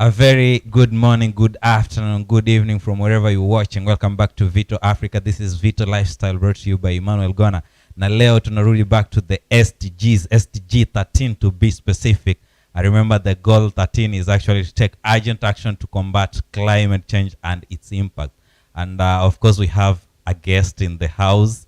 A very good morning, good afternoon, good evening from wherever you're watching. Welcome back to Vito Africa. This is Vito Lifestyle brought to you by Emmanuel Gona. Na leo tunarudi back to the SDGs, SDG 13 to be specific. I remember the goal 13 is actually to take urgent action to combat climate change and its impact. And of course, we have a guest in the house.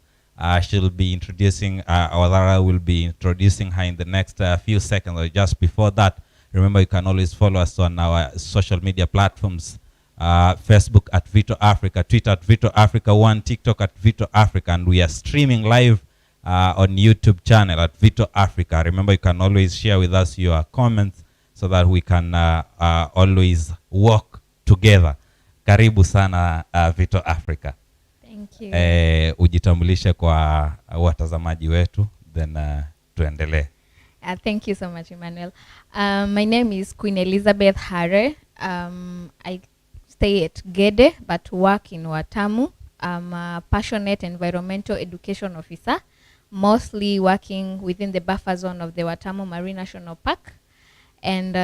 She'll be introducing, or Lara will be introducing her in the next few seconds. Or just before that, remember, you can always follow us on our social media platforms. Facebook at Vito Africa, Twitter at Vito Africa 1, TikTok at Vito Africa, and we are streaming live on YouTube channel at Vito Africa. Remember, you can always share with us your comments so that we can always work together. Karibu sana Vito Africa. Thank you. Ujitambulishe kwa watazamaji wetu, then tuendelee. Thank you so much, Emmanuel. My name is Queen Elizabeth Hare. I stay at Gede but work in Watamu. I'm a passionate environmental education officer, mostly working within the buffer zone of the Watamu Marine National Park. And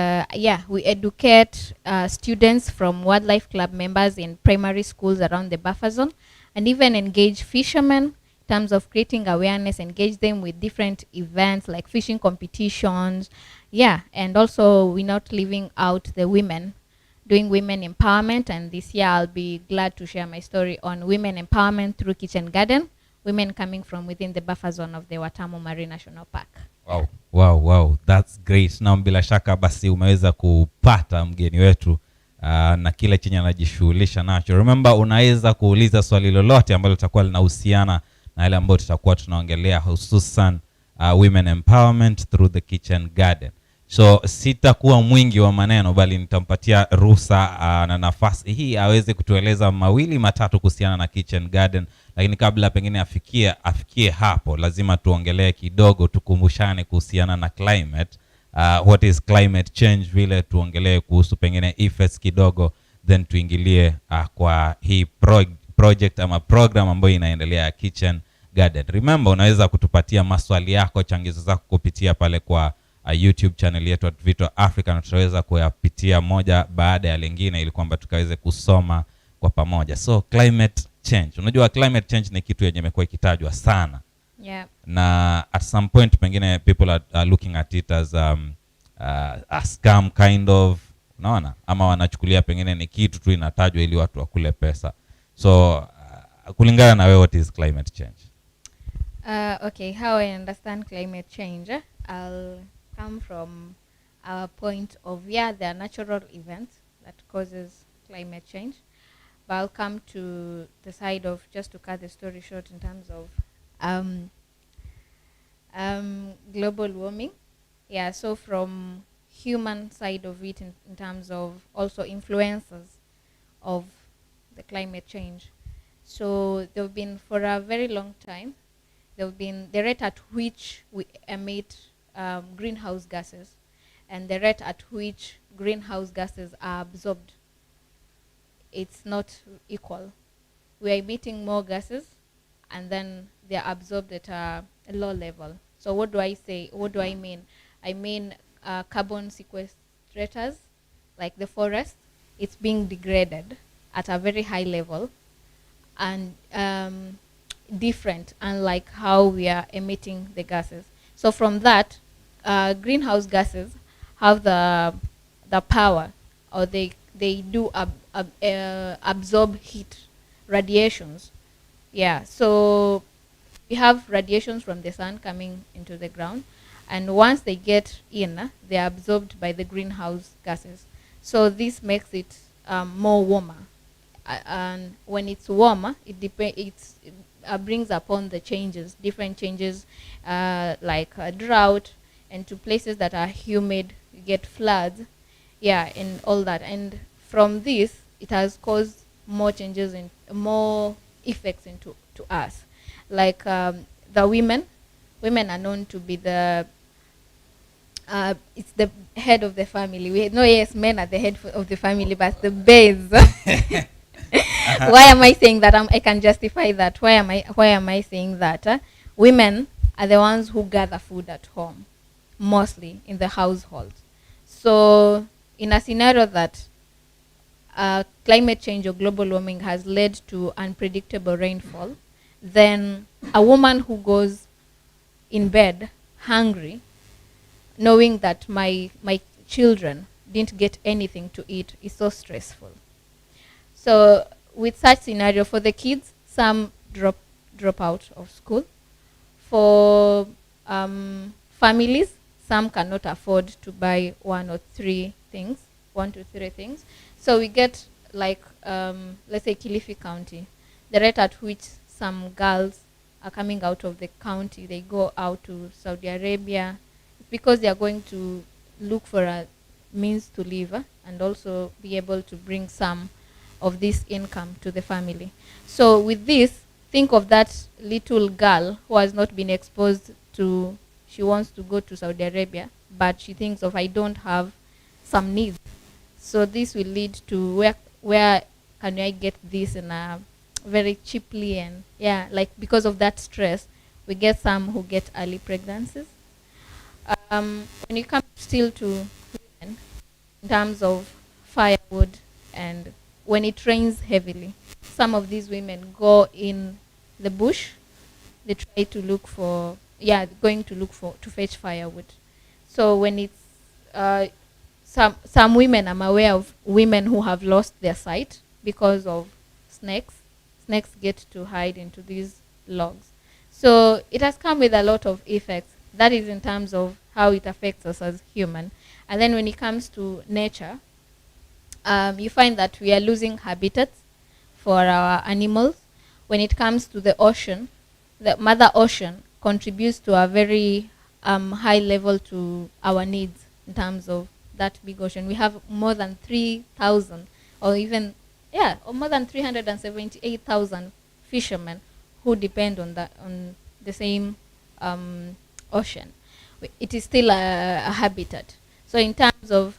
we educate students from Wildlife Club members in primary schools around the buffer zone, and even engage fishermen in terms of creating awareness, engage them with different events like fishing competitions. And also we're not leaving out the women, doing women empowerment. And this year I'll be glad to share my story on women empowerment through kitchen garden, women coming from within the buffer zone of the Watamu Marine National Park. Wow, that's great. Na bila shaka basi umeweza kupata mgeni wetu na kile chenye anajishughulisha nacho. Remember, unaweza kuuliza swali lolote ambalo litakuwa linahusiana na ile ambayo tutakuwa tunaongelea, hususan women empowerment through the kitchen garden. So sitakuwa mwingi wa maneno, bali nitampatia ruhusa na nafasi hii aweze kutueleza mawili matatu kuhusiana na kitchen garden. Lakini kabla pengine afikie hapo, lazima tuongelee kidogo, tukumbushane kuhusiana na climate. What is climate change, vile tuongelee kuhusu pengine effects kidogo, then tuingilie kwa hii project ama program ambayo inaendelea ya kitchen garden. Remember, unaweza kutupatia maswali yako, changizo zako kupitia pale kwa YouTube channel yetu at Vito Africa, na tutaweza kuyapitia moja baada ya lingine ili kwamba tukaweze kusoma kwa pamoja. So climate change, unajua climate change ni kitu yenye imekuwa ikitajwa sana. Na at some point pengine people are looking at it as a scam kind of, unaona, ama wanachukulia pengine ni kitu tu inatajwa ili watu wakule pesa. So kulingana na wewe, what is climate change? Okay, how I understand climate change, I'll come from our point of there are natural events that causes climate change, but I'll come to the side of, just to cut the story short, in terms of global warming. So from human side of it, in terms of also influences of the climate change. So there have been, for a very long time, there have been the rate at which we emit greenhouse gases and the rate at which greenhouse gases are absorbed. It's not equal. We are emitting more gases and then they are absorbed at a low level. So what do I say? What do I mean? I mean carbon sequestrators, like the forest, it's being degraded at a very high level and different, unlike how we are emitting the gases. So from that, greenhouse gases have the power, or they do absorb heat, radiations. So we have radiations from the sun coming into the ground, and once they get in, they are absorbed by the greenhouse gases. So this makes it more warmer, and when it's warmer, it brings upon the changes, different changes, like drought, and to places that are humid, you get floods, and all that. And from this, it has caused more changes and more effects into us. Like the women are known to be it's the head of the family. Men are the head of the family, but the base. Why am I saying that? I can justify that. Why am I saying that? Women are the ones who gather food at home, mostly in the household. So in a scenario that climate change or global warming has led to unpredictable rainfall, then a woman who goes in bed hungry, knowing that my children didn't get anything to eat, is so stressful. So with such scenario, for the kids, some drop out of school. For families, some cannot afford to buy one to three things. So we get like, let's say Kilifi County, the rate at which some girls are coming out of the county, they go out to Saudi Arabia, because they are going to look for a means to live, and also be able to bring some of this income to the family. So with this, think of that little girl who has not been exposed to, she wants to go to Saudi Arabia, but she thinks of, I don't have some needs. So this will lead to where can I get this in a very cheaply, and like because of that stress, we get some who get early pregnancies. When you come still to women, in terms of firewood, and when it rains heavily, some of these women go in the bush. They try to look for, to fetch firewood. So when it's some women, I'm aware of women who have lost their sight because of snakes. Snakes get to hide into these logs. So it has come with a lot of effects. That is in terms of how it affects us as human. And then when it comes to nature, you find that we are losing habitats for our animals. When it comes to the ocean, the Mother Ocean contributes to a very high level to our needs in terms of that big ocean. We have more than 3,000, or even, or more than 378,000 fishermen who depend on the same ocean. It is still a habitat. So in terms of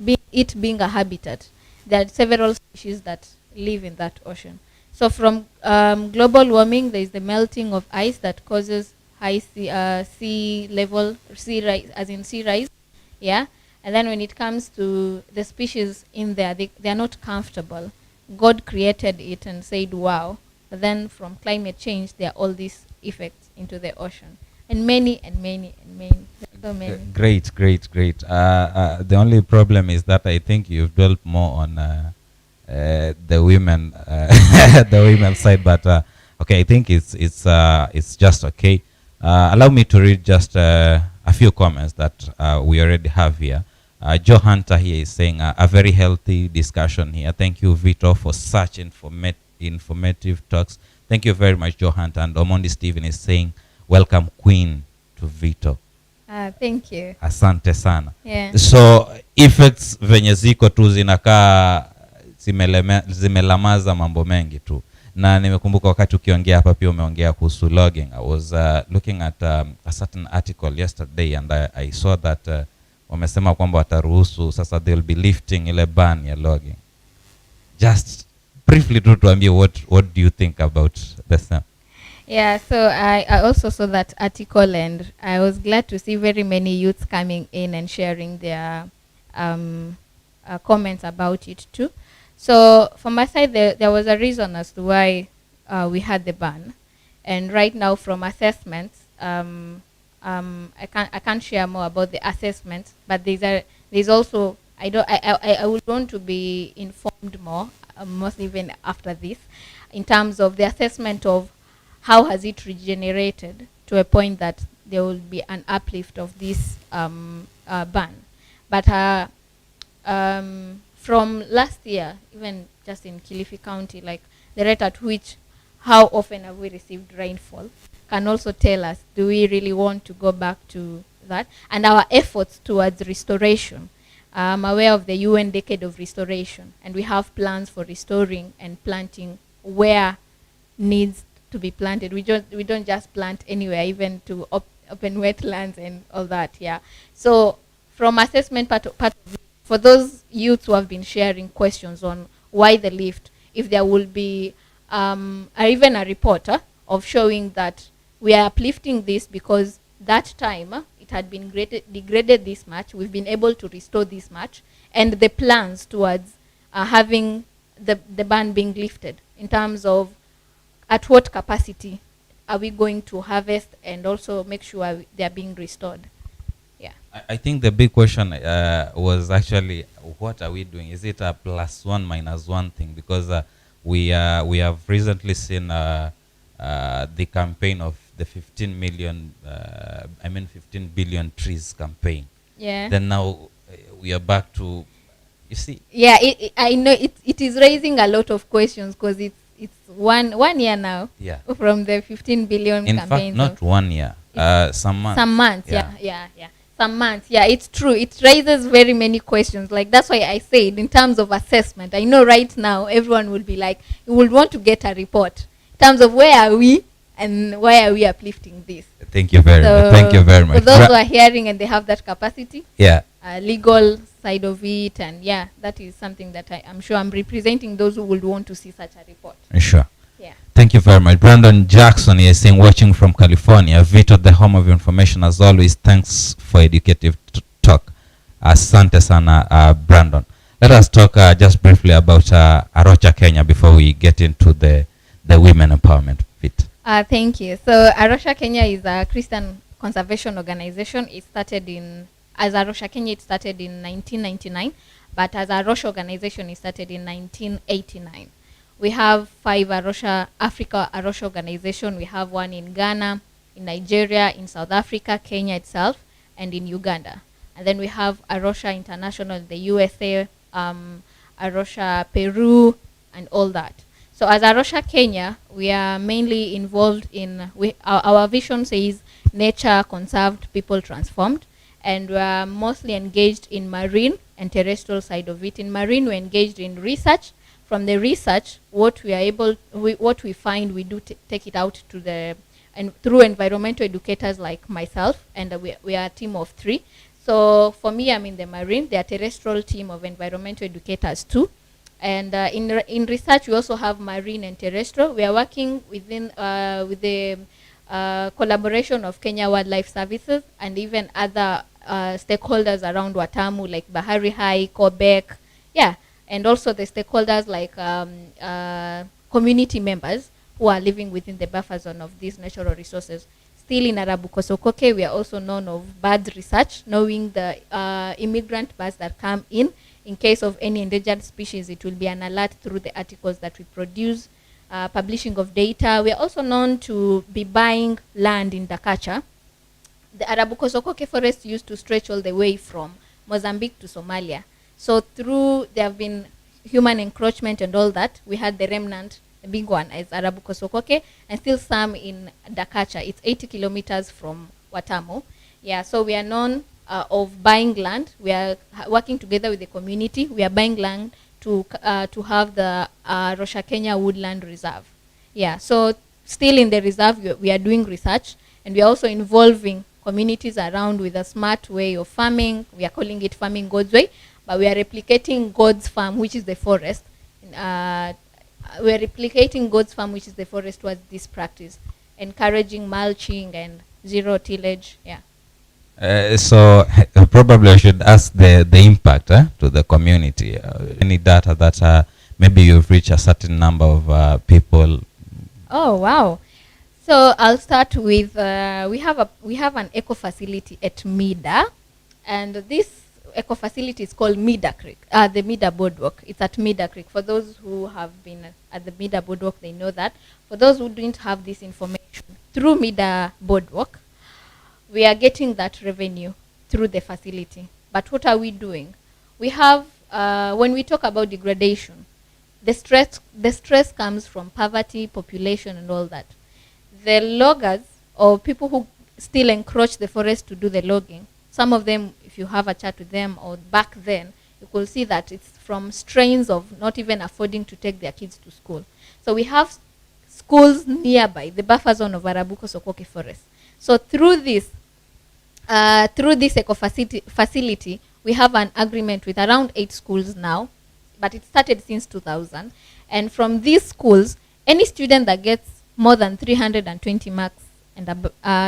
being a habitat, there are several species that live in that ocean. So from global warming, there is the melting of ice that causes high sea rise, as in sea rise. And then when it comes to the species in there, they are not comfortable. God created it and said, wow. But then from climate change, there are all these effects into the ocean. And many. So many. Great. The only problem is that I think you've dwelt more on the women, the women side, but okay, I think it's just okay. Allow me to read just a few comments that we already have here. Joe Hunter here is saying a very healthy discussion here. Thank you, Vito, for such informative talks. Thank you very much, Joe Hunter. And Omondi Stephen is saying, welcome, Queen, to Vito. Thank you. Asante sana. Yeah. So effects venye ziko tu zinakaa zimelamaza mambo mengi tu. Na nimekumbuka wakati ukiongea hapa pia umeongea kuhusu logging. I was looking at a certain article yesterday, and I saw that wamesema kwamba wataruhusu sasa, they will be lifting ile ban ya logging. Just briefly to tuambie what do you think about the same? Yeah, so I also saw that article, and I was glad to see very many youths coming in and sharing their comments about it too. So from my side, there was a reason as to why we had the ban, and right now from assessments, I can't share more about the assessments, but there's also I would want to be informed more, mostly even after this, in terms of the assessment of how has it regenerated to a point that there will be an uplift of this ban. But from last year, even just in Kilifi County, like the rate at which, how often have we received rainfall, can also tell us, do we really want to go back to that? And our efforts towards restoration. I'm aware of the UN Decade of Restoration, and we have plans for restoring and planting where needs to be planted. We don't just plant anywhere, even to open wetlands and all that. So from assessment part of it, for those youths who have been sharing questions on why the lift, if there will be even a report of showing that we are uplifting this because that time it it had been degraded this much, we've been able to restore this much, and the plans towards having the ban being lifted in terms of at what capacity are we going to harvest, and also make sure they are being restored. Yeah. I think the big question was actually, what are we doing? Is it a +1 -1 thing? Because we have recently seen the campaign of the 15 billion trees campaign. Yeah. Then now we are back to, you see. Yeah, I know it is raising a lot of questions, because it's one year now. Yeah. From the 15 billion In campaign. fact, not 1 year. Some months. Some months. Yeah. Some months. Yeah, it's true. It raises very many questions. Like, that's why I said, in terms of assessment, I know right now everyone will be like, you would want to get a report in terms of where are we and why are we uplifting this. Thank you very much. Thank you very much. For those who are hearing and they have that capacity, Yeah. legal side of it, and yeah, that is something that I'm sure I'm representing those who would want to see such a report. Sure. Yeah. Thank you very much. Brandon Jackson is saying, watching from California. Vito, the home of information, as always. Thanks for educative talk. Asante sana, Brandon. Let us talk just briefly about Rocha, Kenya, before we get into the women empowerment bit. Thank you. So Rocha, Kenya is a Christian conservation organization. It started as Rocha, Kenya, it started in 1999, but as a Rocha organization, it started in 1989. We have 5 Africa Rocha organization. We have one in Ghana, in Nigeria, in South Africa, Kenya itself, and in Uganda. And then we have Rocha International in the USA, Rocha Peru, and all that. So as Rocha Kenya, we are mainly involved in, our vision says, nature conserved, people transformed. And we are mostly engaged in marine and terrestrial side of it. In marine, we're engaged in research. From the research, what we find, we do take it out to and through environmental educators like myself, and we are a team of 3. So for me, I'm in the marine, the terrestrial team of environmental educators too. And in research, we also have marine and terrestrial. We are working within with the collaboration of Kenya Wildlife Services and even other stakeholders around Watamu, like Bahari High, Quebec, yeah. And also the stakeholders like community members who are living within the buffer zone of these natural resources. Still in Arabuko-Sokoke, we are also known of bird research, knowing the immigrant birds that come in. In case of any endangered species, it will be an alert through the articles that we produce, publishing of data. We are also known to be buying land in Dakacha. The Arabuko-Sokoke forest used to stretch all the way from Mozambique to Somalia. So there have been human encroachment and all that. We had the remnant, the big one, as Arabuko-Sokoke, and still some in Dakacha. It's 80 kilometers from Watamu. Yeah, so we are known of buying land. We are working together with the community. We are buying land to have the Rocha Kenya Woodland Reserve. Yeah, so still in the reserve, we are doing research, and we are also involving communities around with a smart way of farming. We are calling it farming God's way. But we are replicating God's farm, which is the forest. We are replicating God's farm, which is the forest, towards this practice, encouraging mulching and zero tillage. Yeah. So probably I should ask the impact to the community. Any data that maybe you've reached a certain number of people? Oh wow! So I'll start with we have an eco facility at Mida, and this eco facility is called Mida Creek, the Mida Boardwalk. It's at Mida Creek. For those who have been at the Mida Boardwalk, they know that. For those who didn't have this information, through Mida Boardwalk, we are getting that revenue through the facility. But what are we doing? We have, when we talk about degradation, the stress comes from poverty, population, and all that. The loggers, or people who still encroach the forest to do the logging, some of them, if you have a chat with them, or back then, you could see that it's from strains of not even affording to take their kids to school. So we have schools nearby, the buffer zone of Arabuko-Sokoke forest. So through this eco facility, we have an agreement with around 8 schools now, but it started since 2000. And from these schools, any student that gets more than 320 marks and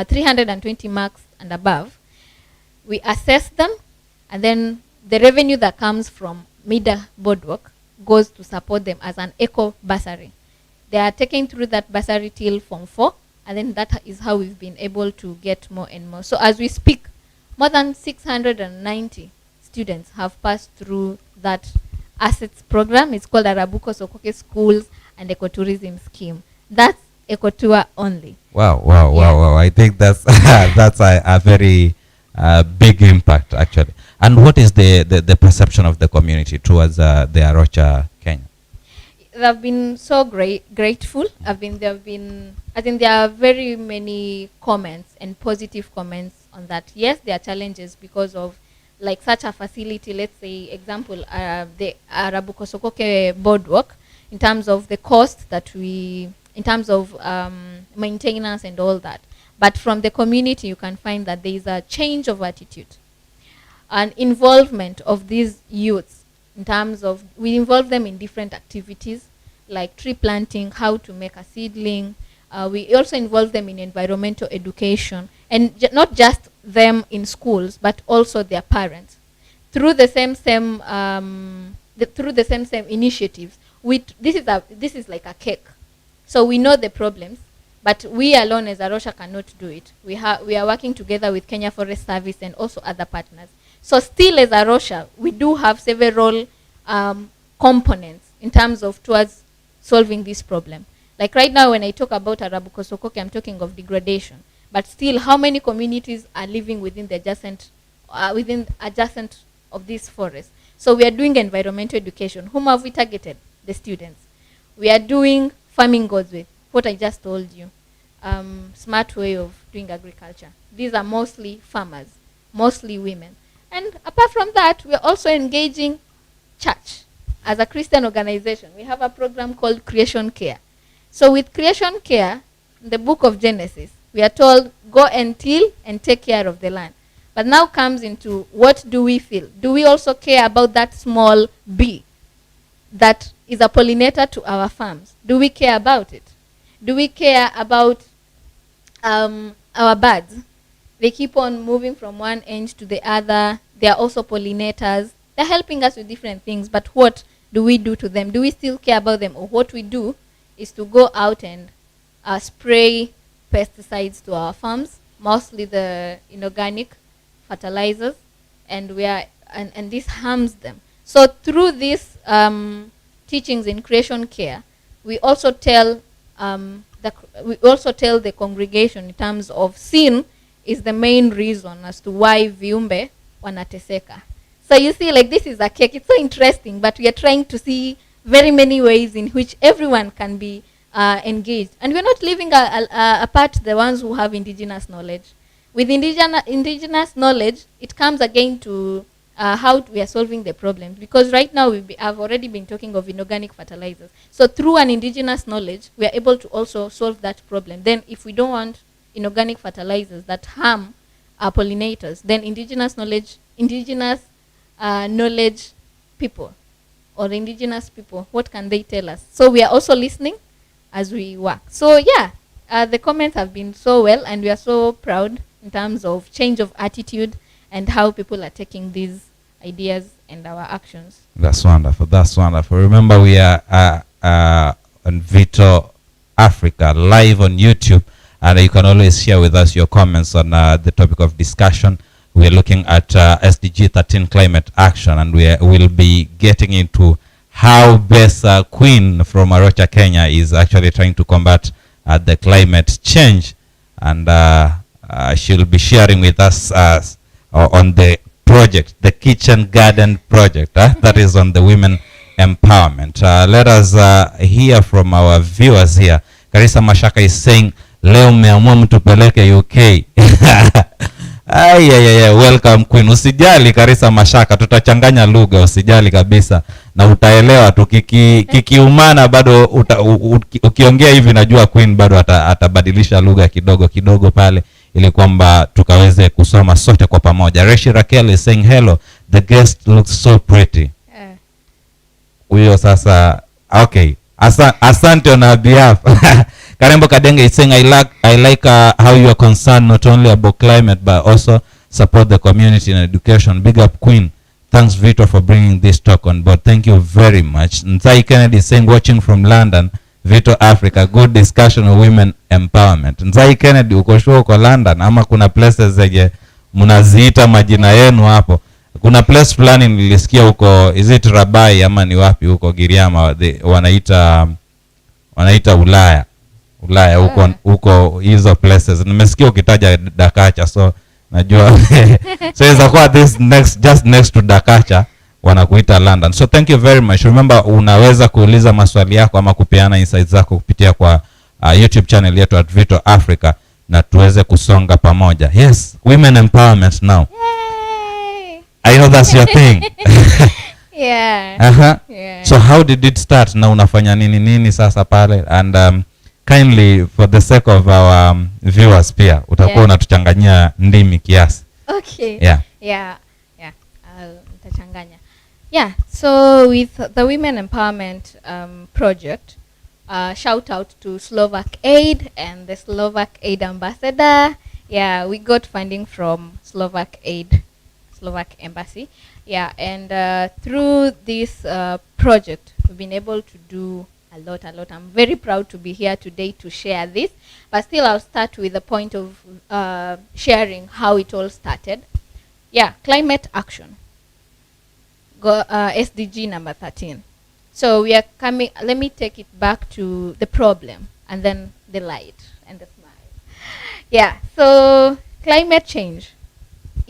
320 marks and above, we assess them, and then the revenue that comes from Mida Boardwalk goes to support them as an eco bursary. They are taken through that bursary till Form 4, and then that is how we've been able to get more and more. So as we speak, more than 690 students have passed through that assets program. It's called Arabuko Sokoke Schools and Ecotourism Scheme. That's ecotour only. Wow. I think that's that's a very big impact, actually. And what is the perception of the community towards the Rocha, Kenya? They've been so grateful. I think there are very many comments and positive comments on that. Yes, there are challenges because of like such a facility. Let's say, example, the Arabuko Sokoke Boardwalk, in terms of the cost that in terms of maintenance and all that. But from the community, you can find that there is a change of attitude and involvement of these youths in terms of, we involve them in different activities like tree planting, how to make a seedling. We also involve them in environmental education, and not just them in schools, but also their parents. Through the same initiatives, this is like a cake. So we know the problems, but we alone as a Rocha cannot do it. We are working together with Kenya Forest Service and also other partners. So still as a Rocha, we do have several components in terms of towards solving this problem. Like right now when I talk about Arabuko Sokoke, I'm talking of degradation. But still, how many communities are living within the adjacent of this forest? So we are doing environmental education. Whom have we targeted? The students. We are doing farming goes with what I just told you. Smart way of doing agriculture. These are mostly farmers, mostly women. And apart from that, we are also engaging church. As a Christian organization, we have a program called Creation Care. So with Creation Care, in the book of Genesis, we are told, go and till and take care of the land. But now comes into, what do we feel? Do we also care about that small bee that is a pollinator to our farms? Do we care about it? Do we care about our birds? They keep on moving from one end to the other. They are also pollinators. They're helping us with different things, but what do we do to them? Do we still care about them? Or what we do is to go out and spray pesticides to our farms, mostly the inorganic fertilizers, and this harms them. So through these teachings in Creation Care, we also tell the congregation in terms of sin is the main reason as to why viumbe wanateseka. So you see, like, this is a cake. It's so interesting, but we are trying to see very many ways in which everyone can be engaged. And we're not leaving apart the ones who have indigenous knowledge. With indigenous knowledge, it comes again to how we are solving the problems. Because right now, I've already been talking of inorganic fertilizers. So through an indigenous knowledge, we are able to also solve that problem. Then if we don't want inorganic fertilizers that harm our pollinators, then indigenous knowledge people or indigenous people, what can they tell us? So we are also listening as we work. So yeah, the comments have been so well, and we are so proud in terms of change of attitude and how people are taking these ideas and our actions. That's wonderful. That's wonderful. Remember, we are on Vito Africa live on YouTube, and you can always share with us your comments on the topic of discussion. We are looking at SDG 13 climate action, and we'll be getting into how best Queen from Rocha, Kenya is actually trying to combat the climate change. And she'll be sharing with us on the project, the kitchen garden project, that is on the women empowerment. Let us hear from our viewers here. Karisa Mashaka is saying, leo meamua mtupeleke UK. Welcome Queen. Usijali Karisa Mashaka, tutachanganya lugha, usijali kabisa. Na utaelewa tu, kikiumana bado ukiongea hivi, najua Queen bado atabadilisha lugha kidogo kidogo pale, ili kwamba tukaweze kusoma sote kwa pamoja. Reshi Raquel is saying, hello, the guest looks so pretty. Huyo sasa, okay. Asante on behalf. Karembo Kadenge is saying, I like how you are concerned not only about climate but also support the community in education. Big up Queen. Thanks Vito for bringing this talk on board. Thank you very much. Nzai Kennedy is saying, watching from London, Vito Africa, good discussion on women empowerment. Nzai Kennedy, uko sure uko London ama kuna places zenye mnaziita majina yenu hapo? Kuna place fulani nilisikia huko, is it Rabai ama ni wapi huko Giriama, wanaita Ulaya huko hizo places. Nimesikia ukitaja Dakacha, so najua so itakuwa just next to Dakacha wanakuita London. So thank you very much. Remember, unaweza kuuliza maswali yako ama kupeana insights zako kupitia kwa YouTube channel yetu at Vito Africa na tuweze kusonga pamoja. Yes, women empowerment now. Yay! I know that's your thing. Yeah. Yeah. So how did it start? Na unafanya nini sasa pale? And kindly, for the sake of our viewers pia, utakuwa unatuchanganyia ndimi kiasi. Okay. Yeah. Nitachanganya. Yeah, so with the Women Empowerment project, shout out to Slovak Aid and the Slovak Aid ambassador. Yeah, we got funding from Slovak Embassy. Yeah, and through this project, we've been able to do a lot. I'm very proud to be here today to share this, but still I'll start with the point of sharing how it all started. Yeah, climate action. SDG number 13. So we are coming, let me take it back to the problem and then the light and the smile. Yeah, so climate change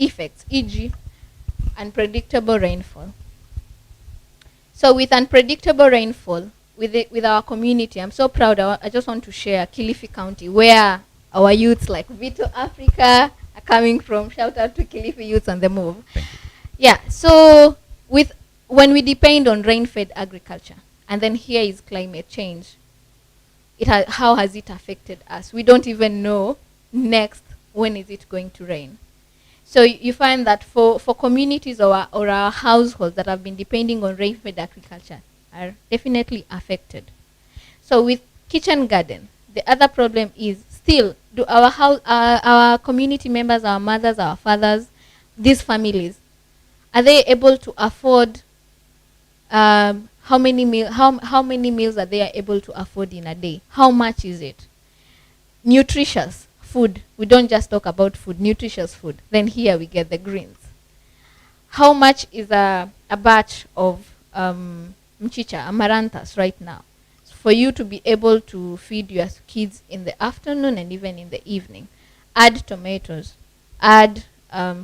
effects, e.g. unpredictable rainfall. So with unpredictable rainfall, with our community, I'm so proud. I just want to share Kilifi County, where our youths like Vito Africa are coming from. Shout out to Kilifi youths on the move. Thank you. Yeah, so when we depend on rain-fed agriculture, and then here is climate change, how has it affected us? We don't even know next when is it going to rain. So you find that for communities or our households that have been depending on rain-fed agriculture are definitely affected. So with kitchen garden, the other problem is still, do our community members, our mothers, our fathers, these families, are they able to afford how many meals are they able to afford in a day? How much is it? Nutritious food. We don't just talk about food, nutritious food. Then here we get the greens. How much is a batch of mchicha, amaranthus right now? For you to be able to feed your kids in the afternoon and even in the evening. Add tomatoes. Add,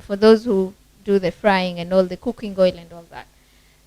for those who do the frying and all the cooking oil and all that.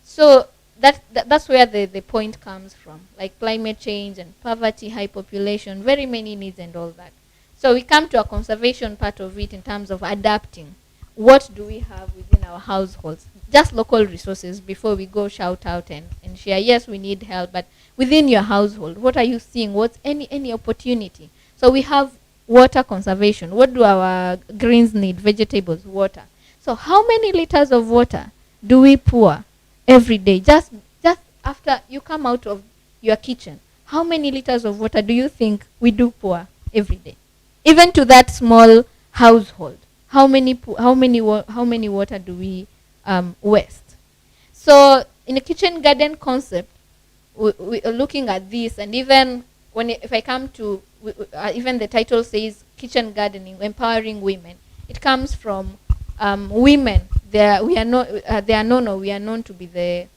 So that's where the point comes from, like climate change and poverty, high population, very many needs and all that. So we come to a conservation part of it in terms of adapting. What do we have within our households? Just local resources before we go shout out and share. Yes, we need help, but within your household, what are you seeing? What's any opportunity? So we have water conservation. What do our greens need? Vegetables, water. So how many liters of water do we pour every day? Just after you come out of your kitchen, how many liters of water do you think we do pour every day? Even to that small household, how many water do we waste? So in a kitchen garden concept, we are looking at this, and even if I come to even the title says kitchen gardening, empowering women. It comes from women. We are known to be the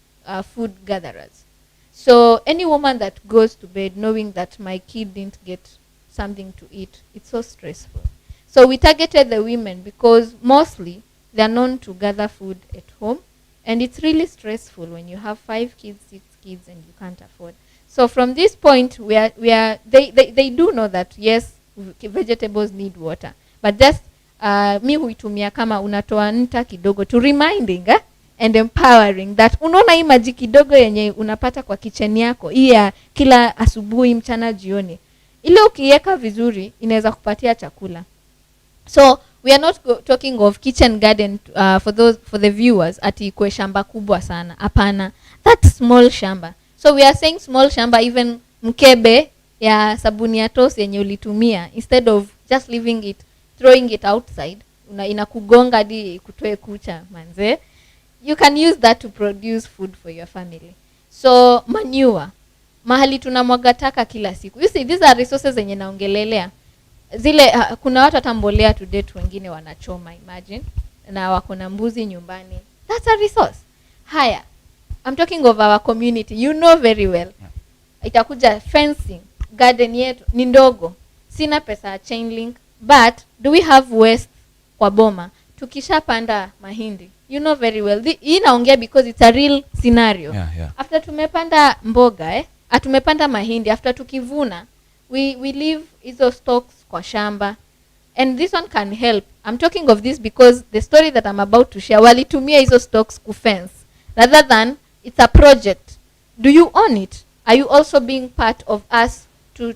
food gatherers. So any woman that goes to bed knowing that my kid didn't get something to eat, it's so stressful. So we targeted the women because mostly they are known to gather food at home, and it's really stressful when you have 5 kids, 6 kids, and you can't afford. So from this point, they do know that yes, vegetables need water, but just mi huitumia kama unatoa nta kidogo to reminding and empowering that unaona hii maji kidogo yenye unapata kwa kitchen yako ya kila asubuhi, mchana, jioni, ile ukiweka vizuri inaweza kupatia chakula. So we are not talking of kitchen garden for the viewers ati kwa shamba kubwa sana. Hapana, that small shamba. So we are saying small shamba, even mkebe ya sabuni ya toast yenye ulitumia, instead of just leaving it, throwing it outside, inakugonga hadi kutoe kucha manze, you can use that to produce food for your family. So manure, mahali tunamwaga taka kila siku, you see these are resources zenye naongelelea zile. Kuna watu atambolea to date wengine wanachoma, imagine, na wako na mbuzi nyumbani, that's a resource. Haya, I'm talking of our community, you know very well. Itakuja fencing, garden yetu ni ndogo, sina pesa ya chain link, but do we have waste kwa boma? Tukishapanda mahindi, you know very well, hii naongea because it's a real scenario. After tumepanda mboga tumepanda mahindi, after tukivuna we leave hizo stocks kwa shamba, and this one can help. I'm talking of this because the story that I'm about to share, walitumia hizo stocks kufence rather than it's a project. Do you own it? Are you also being part of us to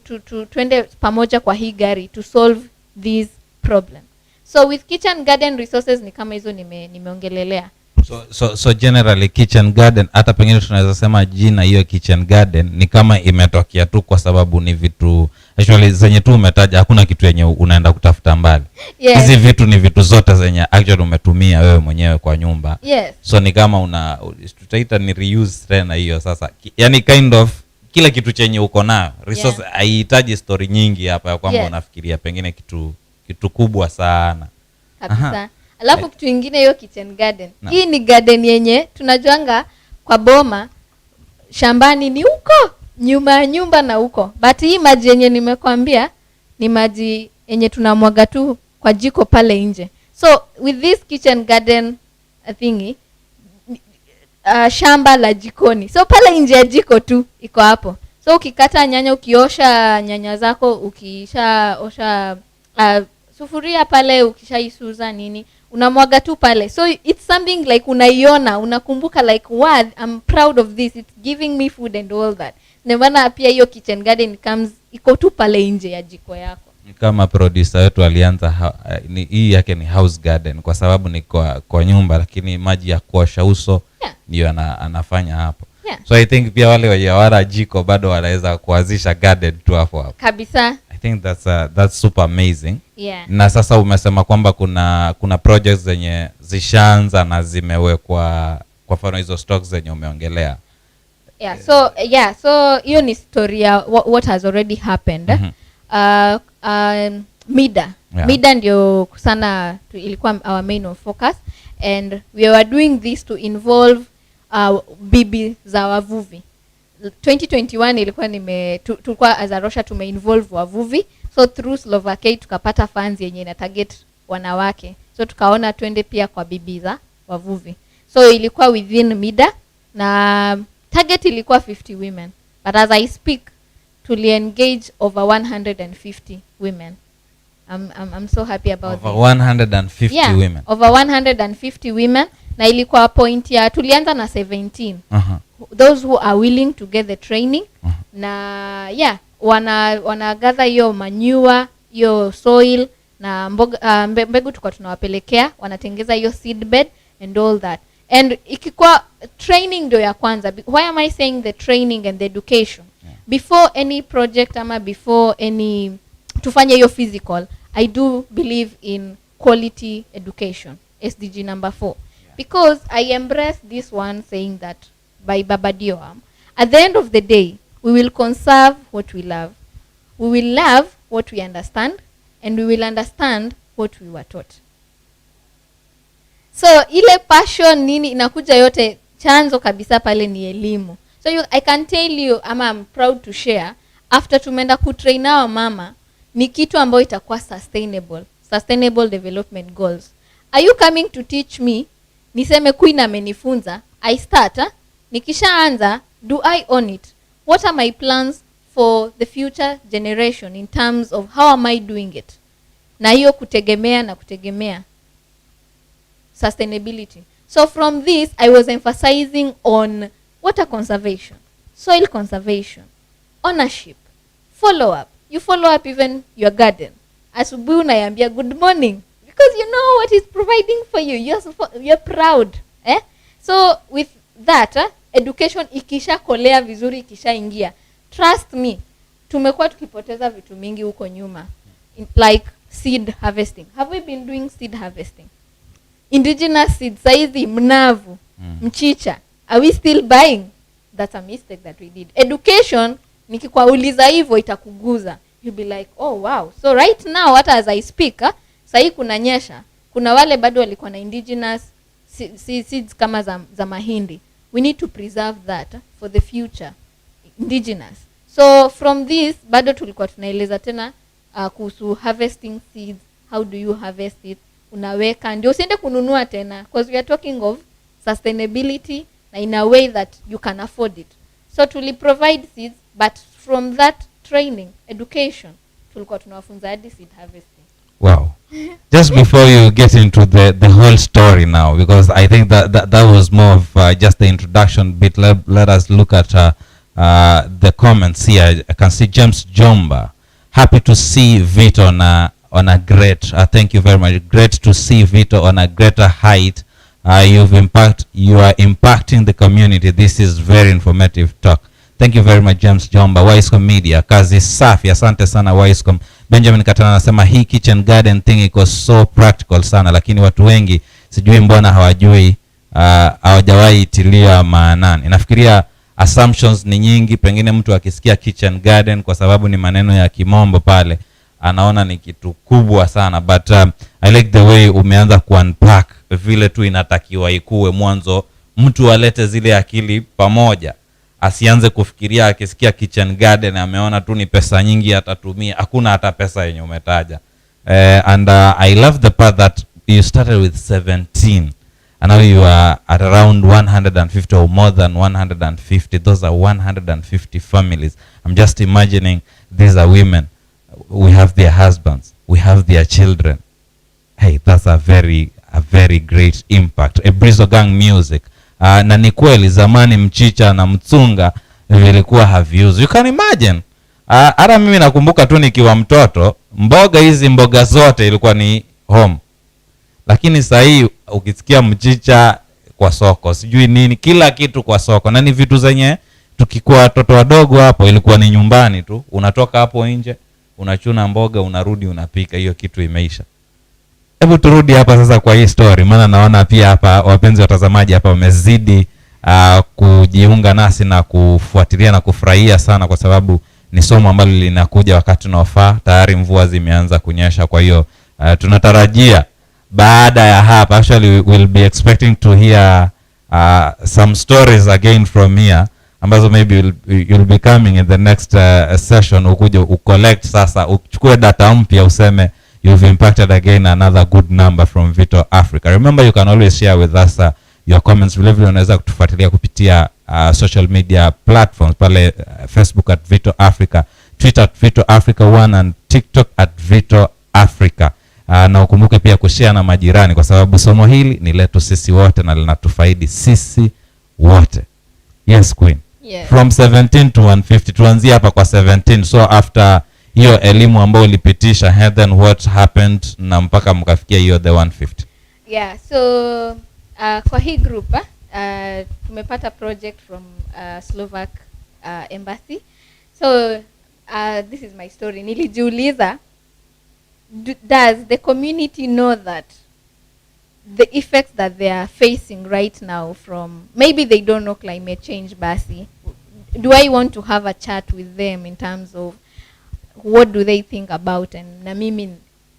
twende pamoja kwa hii gari to solve these problems? So with kitchen garden resources ni kama hizo nimeongelelea. So generally kitchen garden, hata pengine tunaweza sema jina hiyo kitchen garden ni kama imetokea tu kwa sababu ni vitu actually zenye tu umetaja, hakuna kitu yenye unaenda kutafuta mbali. Hizi vitu ni vitu zote zenye actually umetumia wewe mwenyewe kwa nyumba. So ni kama tutaita ni reuse tena hiyo sasa. Yani kind of kila kitu chenye uko nayo resource haihitaji story nyingi hapa ya kwamba unafikiria pengine kitu kubwa sana. Kabisa. Alafu kitu kingine hiyo kitchen garden. Hii ni garden yenye tunajuanga kwa boma, shambani ni huko nyuma ya nyumba na huko. But hii maji yenye nimekwambia ni maji yenye tunamwaga tu kwa jiko pale nje. So with this kitchen garden thingy, shamba la jikoni. So pale nje ya jiko tu iko hapo. So ukikata nyanya, ukiosha nyanya zako, ukishaosha sufuria pale, ukishaisuza nini, unamwaga tu pale. So it's something like unaiona, unakumbuka like, wow, I'm proud of this, it's giving me food and all that. Ndio pia hiyo kitchen garden iko tu pale nje ya jiko yako. Kama producer wetu alianza hii yake ni house garden kwa sababu ni kwa nyumba, lakini maji ya kuosha uso ndio anafanya hapo. So I think pia wale wajawara jiko bado wanaweza kuanzisha garden tu hapo kabisa. I think that's super amazing. Na sasa umesema kwamba kuna projects zenye zishaanza na zimewekwa kwa mfano hizo stocks zenye umeongelea. So hiyo ni story ya what has already happened. Mida ndio sana ilikuwa our main focus, and we were doing this to involve bibi za wavuvi. 2021 ilikuwa tulikuwa as a Rocha tumeinvolve wavuvi. So through Slovakia tukapata funds yenye ina target wanawake. So tukaona twende pia kwa bibi za wavuvi. So ilikuwa within Mida na target ilikuwa 50 women. But as I speak, tuli engage over 150 women. I'm so happy about over 150 women. Over 150 women, na ilikuwa point ya tulianza na 17. Those who are willing to get the training. Na wana gather hiyo manure, hiyo soil na mbegu tukwa tunawapelekea, wanatengeza hiyo seed bed and all that. And ikikuwa training ndio ya kwanza. Why am I saying the training and the education? Before any project ama before any tufanye hiyo physical, I do believe in quality education, SDG number 4. Because I embrace this one saying that by Baba Dioam, at the end of the day, we will conserve what we love. We will love what we understand, and we will understand what we were taught. So ile passion nini inakuja yote, chanzo kabisa pale ni elimu. So I can tell you, I'm proud to share, after tumeenda kutrain our mama, ni kitu ambayo itakuwa sustainable development goals. Are you coming to teach me? Niseme Queen amenifunza, I start, nikishaanza, do I own it? What are my plans for the future generation in terms of how am I doing it? Na hiyo kutegemea sustainability. So from this, I was emphasizing on water conservation, soil conservation, ownership, follow up. You follow up even your garden. Asubuhi unaiambia good morning, because you know what is providing for you. You're proud. So with that, education ikisha kolea vizuri, ikisha ingia, trust me, tumekuwa tukipoteza vitu mingi huko nyuma. Like seed harvesting. Have we been doing seed harvesting? Indigenous seed, saizi mnavu, mchicha, are we still buying? That's a mistake that we did. Education, nikikwauliza hivyo itakuguza. You'll be like, oh wow. So right now, hata as I speak, sahi kunanyesha. Kuna wale bado walikuwa na indigenous seeds kama za mahindi. We need to preserve that for the future. Indigenous. So from this, bado tulikuwa tunaeleza tena kuhusu harvesting seeds. How do you harvest it? Unaweka. Ndio usiende kununua tena. Because we are talking of sustainability na in a way that you can afford it. So tuli provide seeds, but from that training, education, tulikuwa tunawafunza hadi seed harvesting. Wow. Just before you get into the whole story now, because I think that was more of just the introduction bit. Let us look at the comments here. I can see James Jomba. Happy to see Vito on a great, thank you very much. Great to see Vito on a greater height. You are impacting the community. This is very informative talk. Thank you very much, James Jomba. Wisecom Media, kazi safi, asante sana Wisecom. Benjamin Katana anasema hii kitchen garden thing iko so practical sana, lakini watu wengi sijui mbona hawajui, hawajawahi itilia maanani. Nafikiria assumptions ni nyingi, pengine mtu akisikia kitchen garden kwa sababu ni maneno ya kimombo pale, anaona ni kitu kubwa sana, but I like the way umeanza kuunpack vile tu inatakiwa ikuwe mwanzo, mtu alete zile akili pamoja. Asianze kufikiria akisikia kitchen garden ameona tu ni pesa nyingi atatumia, hakuna hata pesa yenye umetaja. And I love the part that you started with 17 and now you are at around 150 or more than 150. Those are 150 families. I'm just imagining these are women. We have their husbands, we have their children. Hey, that's a very great impact. A Brizo Gang music. Na ni kweli zamani mchicha na mtsunga vilikuwa haviuzwi. You can imagine. Hata mimi nakumbuka tu nikiwa mtoto, mboga zote ilikuwa ni home. Lakini sasa hii ukisikia mchicha kwa soko, sijui nini, kila kitu kwa soko. Na ni vitu zenye tukikuwa watoto wadogo hapo ilikuwa ni nyumbani tu. Unatoka hapo nje, unachuna mboga, unarudi unapika, hiyo kitu imeisha. Hebu turudi hapa sasa kwa hii story, maana naona pia hapa wapenzi watazamaji hapa wamezidi kujiunga nasi na kufuatilia na kufurahia sana, kwa sababu ni somo ambalo linakuja wakati unaofaa. Tayari mvua zimeanza kunyesha, kwa hiyo tunatarajia baada ya hapa, actually we'll be expecting to hear some stories again from here, ambazo maybe you'll be coming in the next session, ukuje ucollect sasa, uchukue data mpya useme you've impacted again another good number from Vito Africa. Remember, you can always share with us your comments. Vile vile unaweza kutufuatilia kupitia social media platforms pale, Facebook at Vito Africa, Twitter at Vito Africa 1 and TikTok at Vito Africa. Na ukumbuke pia kushare na majirani, kwa sababu somo hili ni letu sisi wote na linatufaidi sisi wote. Yes, Queen. Yes. From 17 to 150, tuanzie hapa kwa 17. So after hiyo elimu ambayo ulipitisha, and then what happened na mpaka mkafikia hiyo the 150? Yeah, so kwa hii group tumepata project from Slovak embassy. So this is my story. Nilijiuliza, does the community know that the effects that they are facing right now from, maybe they don't know climate change basi. Do I want to have a chat with them in terms of what do they think about, and na mimi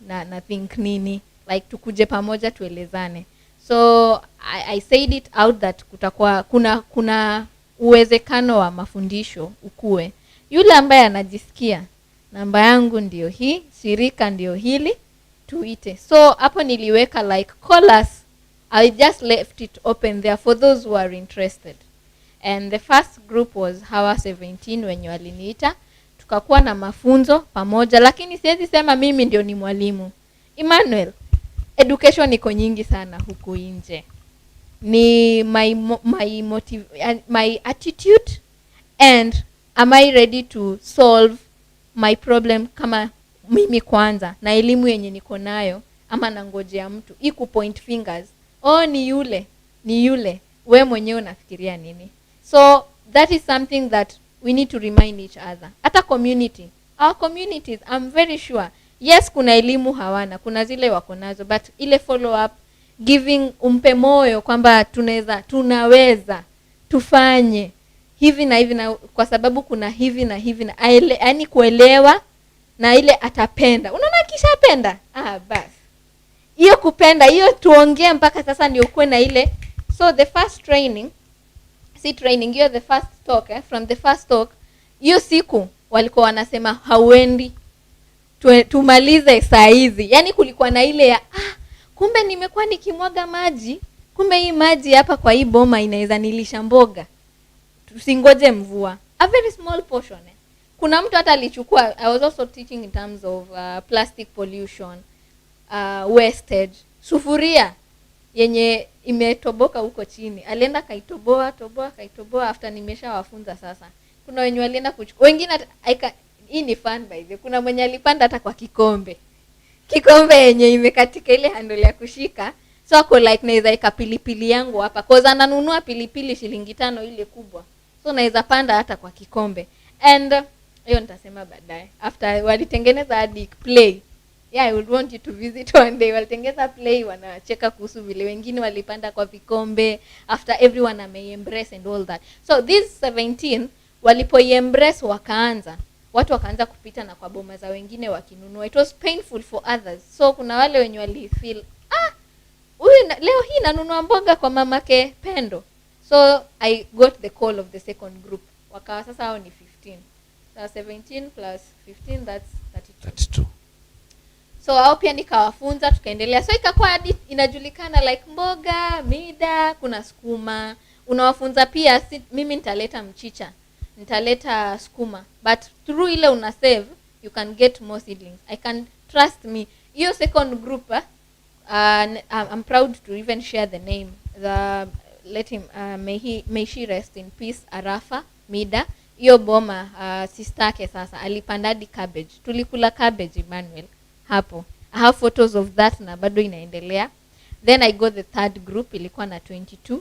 na think nini, like tukuje pamoja tuelezane. So I said it out that kutakuwa kuna uwezekano wa mafundisho ukue. Yule ambaye anajisikia namba yangu ndio hii, shirika ndio hili, tuite. So hapo niliweka like call us. I just left it open there for those who are interested. And the first group was Hawa 17 wenye waliniita. Tukakuwa na mafunzo pamoja, lakini siwezi sema mimi ndio ni mwalimu. Emmanuel, education iko nyingi sana huku nje. Ni my attitude, and am I ready to solve my problem kama mimi kwanza na elimu yenye niko nayo, ama nangojea mtu iku point fingers, oh ni yule, we mwenyewe unafikiria nini? So that is something that we need to remind each other. At a community, our communities, I'm very sure yes kuna elimu hawana, kuna zile wako nazo, but ile follow up, giving, umpe moyo kwamba tunaweza tufanye hivi na hivi, na kwa sababu kuna hivi na hivi, na yani kuelewa na ile atapenda. Unaona kishapenda, basi hiyo kupenda hiyo tuongee mpaka sasa ndio kuwe na ile. So the first training, hiyo the first talk, from the first talk hiyo siku walikuwa wanasema hauendi, tumalize saa hizi. Yani kulikuwa na ile ya kumbe nimekuwa nikimwaga maji, kumbe hii maji hapa kwa hii boma inaweza nilisha mboga, tusingoje mvua. A very small portion. Kuna mtu hata alichukua, I was also teaching in terms of plastic pollution, wastage. Sufuria yenye imetoboka huko chini, alienda kaitoboa after nimeshawafunza sasa. Kuna wenye walienda kuchukua, wengine hii ni fun by the way. Kuna mwenye alipanda hata kwa kikombe yenye imekatika ile handle ya kushika. So ako like naweza ika pilipili yangu hapa, cause ananunua pilipili shilingi 5 ile kubwa. So naweza panda hata kwa kikombe. And hiyo nitasema baadaye. After walitengeneza hadi play. Yeah, I would want you to visit one day. Walitengeneza play, wanacheka kuhusu vile wengine walipanda kwa vikombe after everyone embrace and all that. So these 17 walipo-embrace watu wakaanza kupita na kwa boma za wengine wakinunua. It was painful for others. So kuna wale wenye walifeel huyu leo hii nanunua mboga kwa mamake Pendo. So I got the call of the second group. Wakawa sasa hao ni 15. So 17 plus 15, that's 32. So hao pia nikawafunza, tukaendelea. So ikakuwa hadi inajulikana like mboga, mida, kuna sukuma. Unawafunza pia, mimi nitaleta mchicha, nitaleta sukuma. But through ile una save, you can get more seedlings. I can, trust me. Hiyo second group, I'm proud to even share the name. Let him, may she rest in peace, Arafa Mida. Hiyo boma, sistake sasa alipandadi cabbage. Tulikula cabbage, Emmanuel, hapo. I have photos of that na bado inaendelea. Then I got the third group, ilikuwa na 22.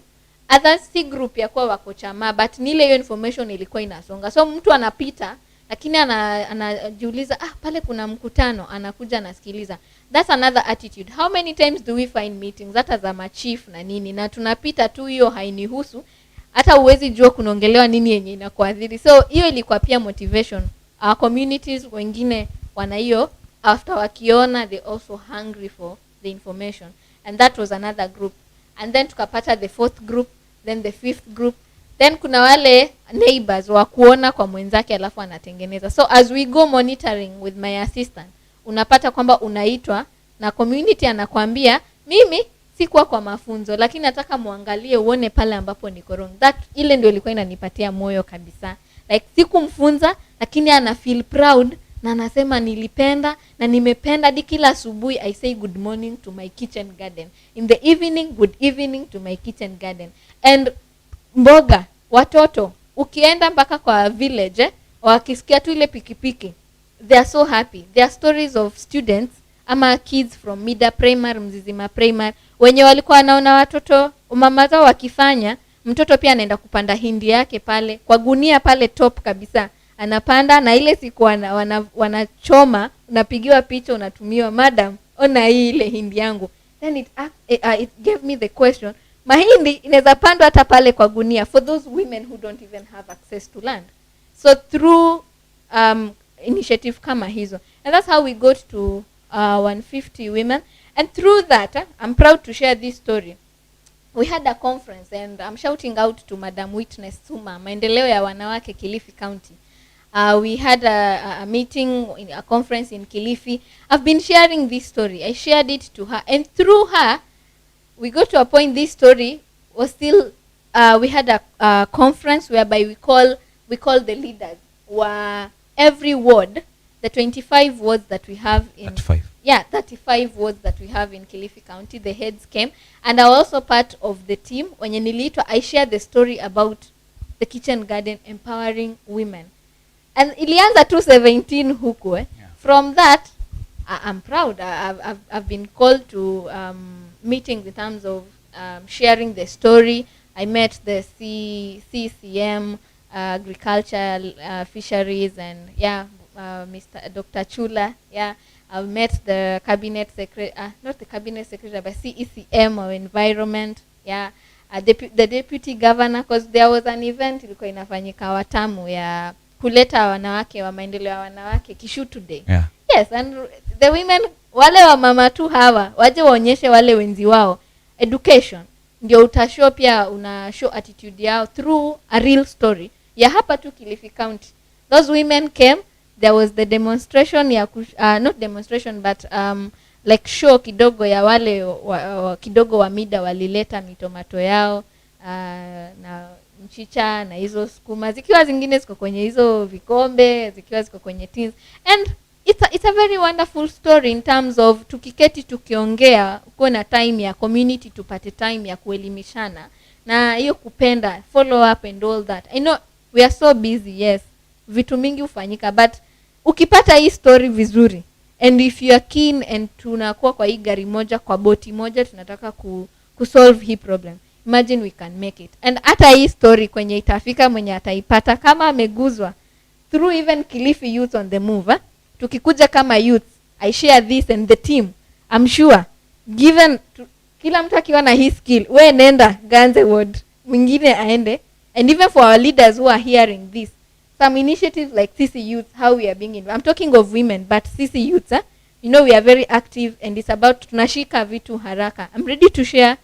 Others si group ya kwa wako chama, but nile hiyo information ilikuwa inasonga. So mtu anapita, lakini anajiuliza, pale kuna mkutano, anakuja anasikiliza. That's another attitude. How many times do we find meetings hata za machief na nini, na tunapita tu, hiyo hainihusu, hata uwezi jua kunaongelewa nini yenye inakuadhiri. So hiyo ilikuwa pia motivation. Our communities wengine wana hiyo, after wakiona, they also hungry for the information. And that was another group. And then tukapata the fourth group, then the fifth group. Then kuna wale neighbors wa kuona kwa mwenzake alafu anatengeneza. So as we go monitoring with my assistant, unapata kwamba unaitwa na community anakuambia, mimi sikuwa kwa mafunzo, lakini nataka muangalie uone pale ambapo niko wrong. That ile ndio ilikuwa inanipatia moyo kabisa. Like sikumfunza, lakini ana feel proud na anasema nilipenda na nimependa. Hadi kila asubuhi I say good morning to my kitchen garden, in the evening good evening to my kitchen garden. And mboga, watoto ukienda mpaka kwa village, wakisikia tu ile pikipiki, they are so happy. There are stories of students ama kids from Mida Primary, Mzizima Primary, wenye walikuwa wanaona watoto mama zao wakifanya, mtoto pia anaenda kupanda hindi yake pale kwa gunia pale top kabisa, anapanda, na ile siku wanachoma, unapigiwa picha, unatumiwa, madam ona hii ile hindi yangu. Then it gave me the question, mahindi inaweza pandwa hata pale kwa gunia for those women who don't even have access to land. So through initiative kama hizo, and that's how we got to 150 women. And through that, I'm proud to share this story. We had a conference, and I'm shouting out to Madam Witness Suma, maendeleo ya wanawake Kilifi County. We had a meeting, a conference in Kilifi. I've been sharing this story. I shared it to her, and through her, we got to a point. This story was still. We had a conference whereby we call the leaders. Every ward, the 25 wards that we have in 35. Yeah, 35 wards that we have in Kilifi County, the heads came, and I was also part of the team. When I shared the story about the kitchen garden empowering women. And ilianza 217 huku. Yeah. From that, I'm proud. I've been called to meetings in terms of sharing the story. I met the CCM, agriculture, fisheries, and Mr. Dr. Chula. Yeah. I've met the cabinet secretary, not the cabinet secretary, but CECM or environment. Yeah, the deputy governor, because there was an event ilikuwa inafanyika Watamu ya kuleta wanawake wa maendeleo ya wanawake Kishu today. Yeah. Yes, and the women, wale wa mama tu hawa waje waonyeshe wale wenzi wao education, ndio utashow pia una show attitude yao through a real story ya hapa tu Kilifi County. Those women came, there was the demonstration ya not demonstration but like show kidogo ya wale kidogo wa mida walileta mitomato yao na mchicha na hizo sukuma, zikiwa zingine ziko kwenye hizo vikombe, zikiwa ziko kwenye tins, and it's a very wonderful story in terms of tukiketi tukiongea, uko na time ya community, tupate time ya kuelimishana na hiyo kupenda follow up and all that. I know we are so busy, yes, vitu mingi ufanyika, but ukipata hii story vizuri and if you are keen and tunakuwa kwa hii gari moja, kwa boti moja, tunataka kusolve hii problem, imagine we can make it. And hata hii story kwenye itafika mwenye ataipata kama ameguzwa through even Kilifi Youth on the Move, tukikuja kama youth, I share this and the team, I'm sure given kila mtu akiwa na his skill, we nenda Ganze Ward, mwingine aende, and even for our leaders who are hearing this, some initiatives like CC Youth, how we are being involved. I'm talking of women, but CC Youth, you know, we are very active and it's about tunashika vitu haraka. I'm ready to share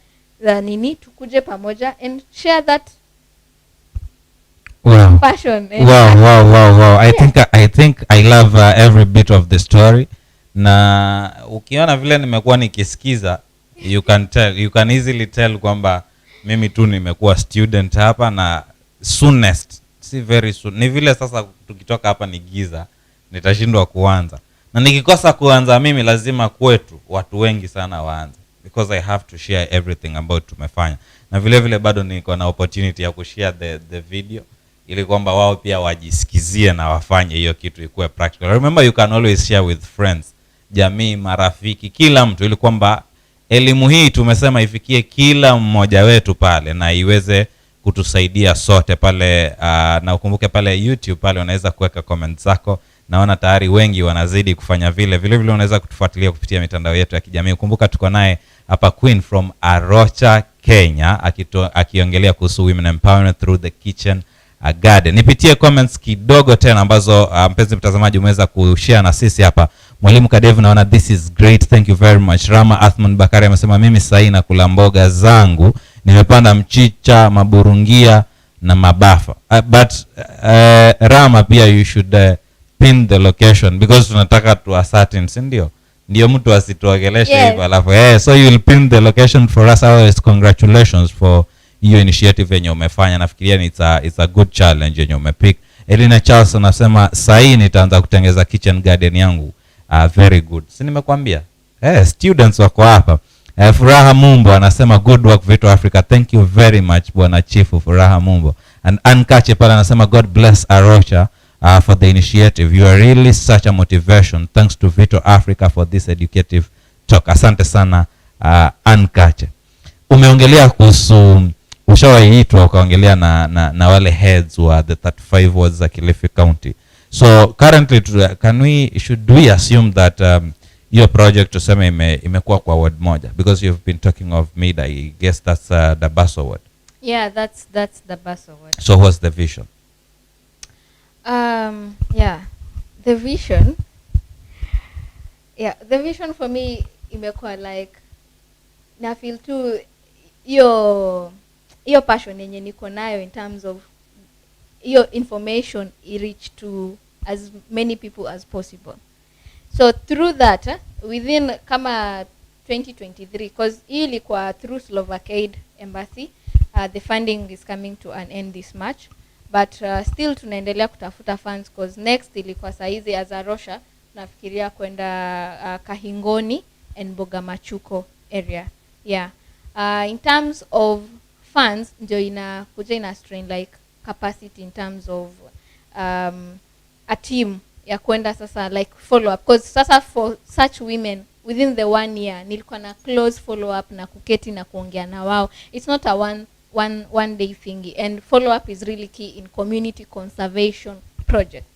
the nini, tukuje pamoja and share that passion. Wow. I think I love every bit of the story. Na ukiona vile nimekuwa nikisikiza, you can easily tell kwamba mimi tu nimekuwa student hapa, na soonest, si very soon, ni vile sasa tukitoka hapa ni giza, nitashindwa kuanza, na nikikosa kuanza mimi lazima kwetu watu wengi sana waanze, because I have to share everything about tumefanya, na vile vile bado niko na opportunity ya kushare the video ili kwamba wao pia wajisikizie na wafanye hiyo kitu ikuwe practical. Remember, you can always share with friends, jamii, marafiki, kila mtu, ili kwamba elimu hii tumesema ifikie kila mmoja wetu pale na iweze kutusaidia sote pale. Na ukumbuke pale YouTube pale unaweza kuweka comments zako, naona tayari wengi wanazidi kufanya vile vile. Unaweza kutufuatilia kupitia mitandao yetu ya kijamii. Kumbuka tuko naye hapa Queen from Rocha, Kenya, akiongelea kuhusu women empowerment through the kitchen garden. Nipitie comments kidogo tena ambazo mpenzi mtazamaji umeweza kushare na sisi hapa. Mwalimu Kadevu, naona this is great, thank you very much. Rama Athman Bakari amesema mimi sahi na kula mboga zangu, nimepanda mchicha, maburungia na mabafa. But Rama pia you should pin the location because tunataka tu ascertain, ndio mtu asituogeleshe hivyo alafu so you will pin the location for us. Always congratulations for hiyo initiative yenye umefanya. Nafikiria it's a good challenge yenye umepick. Elina Charles anasema sahi nitaanza kutengeza kitchen garden yangu. Very good. Si nimekwambia? Students wako hapa. Furaha Mumbo anasema good work Vito Africa. Thank you very much Bwana Chifu Furaha Mumbo. And Ankache pala anasema God bless Rocha for the initiative. You are really such a motivation. Thanks to Vito Africa for this educative talk. Asante sana Ankache. Umeongelea kuhusu ushawaitwa ukaongelea na wale heads wa the 35 wards za Kilifi County. So currently should we assume that your project tuseme imekuwa kwa ward moja, because you've been talking of Mida, I guess that's the Baso ward. Yeah, that's the Baso ward. So what's the vision? The vision for me imekuwa like na feel tu hiyo passion yenye niko nayo in terms of hiyo information I reach to as many people as possible. So through that within kama 2023, because hii ilikuwa through Slovakia Embassy, the funding is coming to an end this March, but still tunaendelea kutafuta funds because next ilikuwa saizi as a Rocha nafikiria kwenda Kahingoni and Bogamachuko area. In terms of funds ndio inakuja ina strain like capacity in terms of a team ya kwenda sasa like follow up, because sasa for such women within the 1 year nilikuwa na close follow up na kuketi na kuongea na wao. It's not a one day thingy, and follow up is really key in community conservation projects.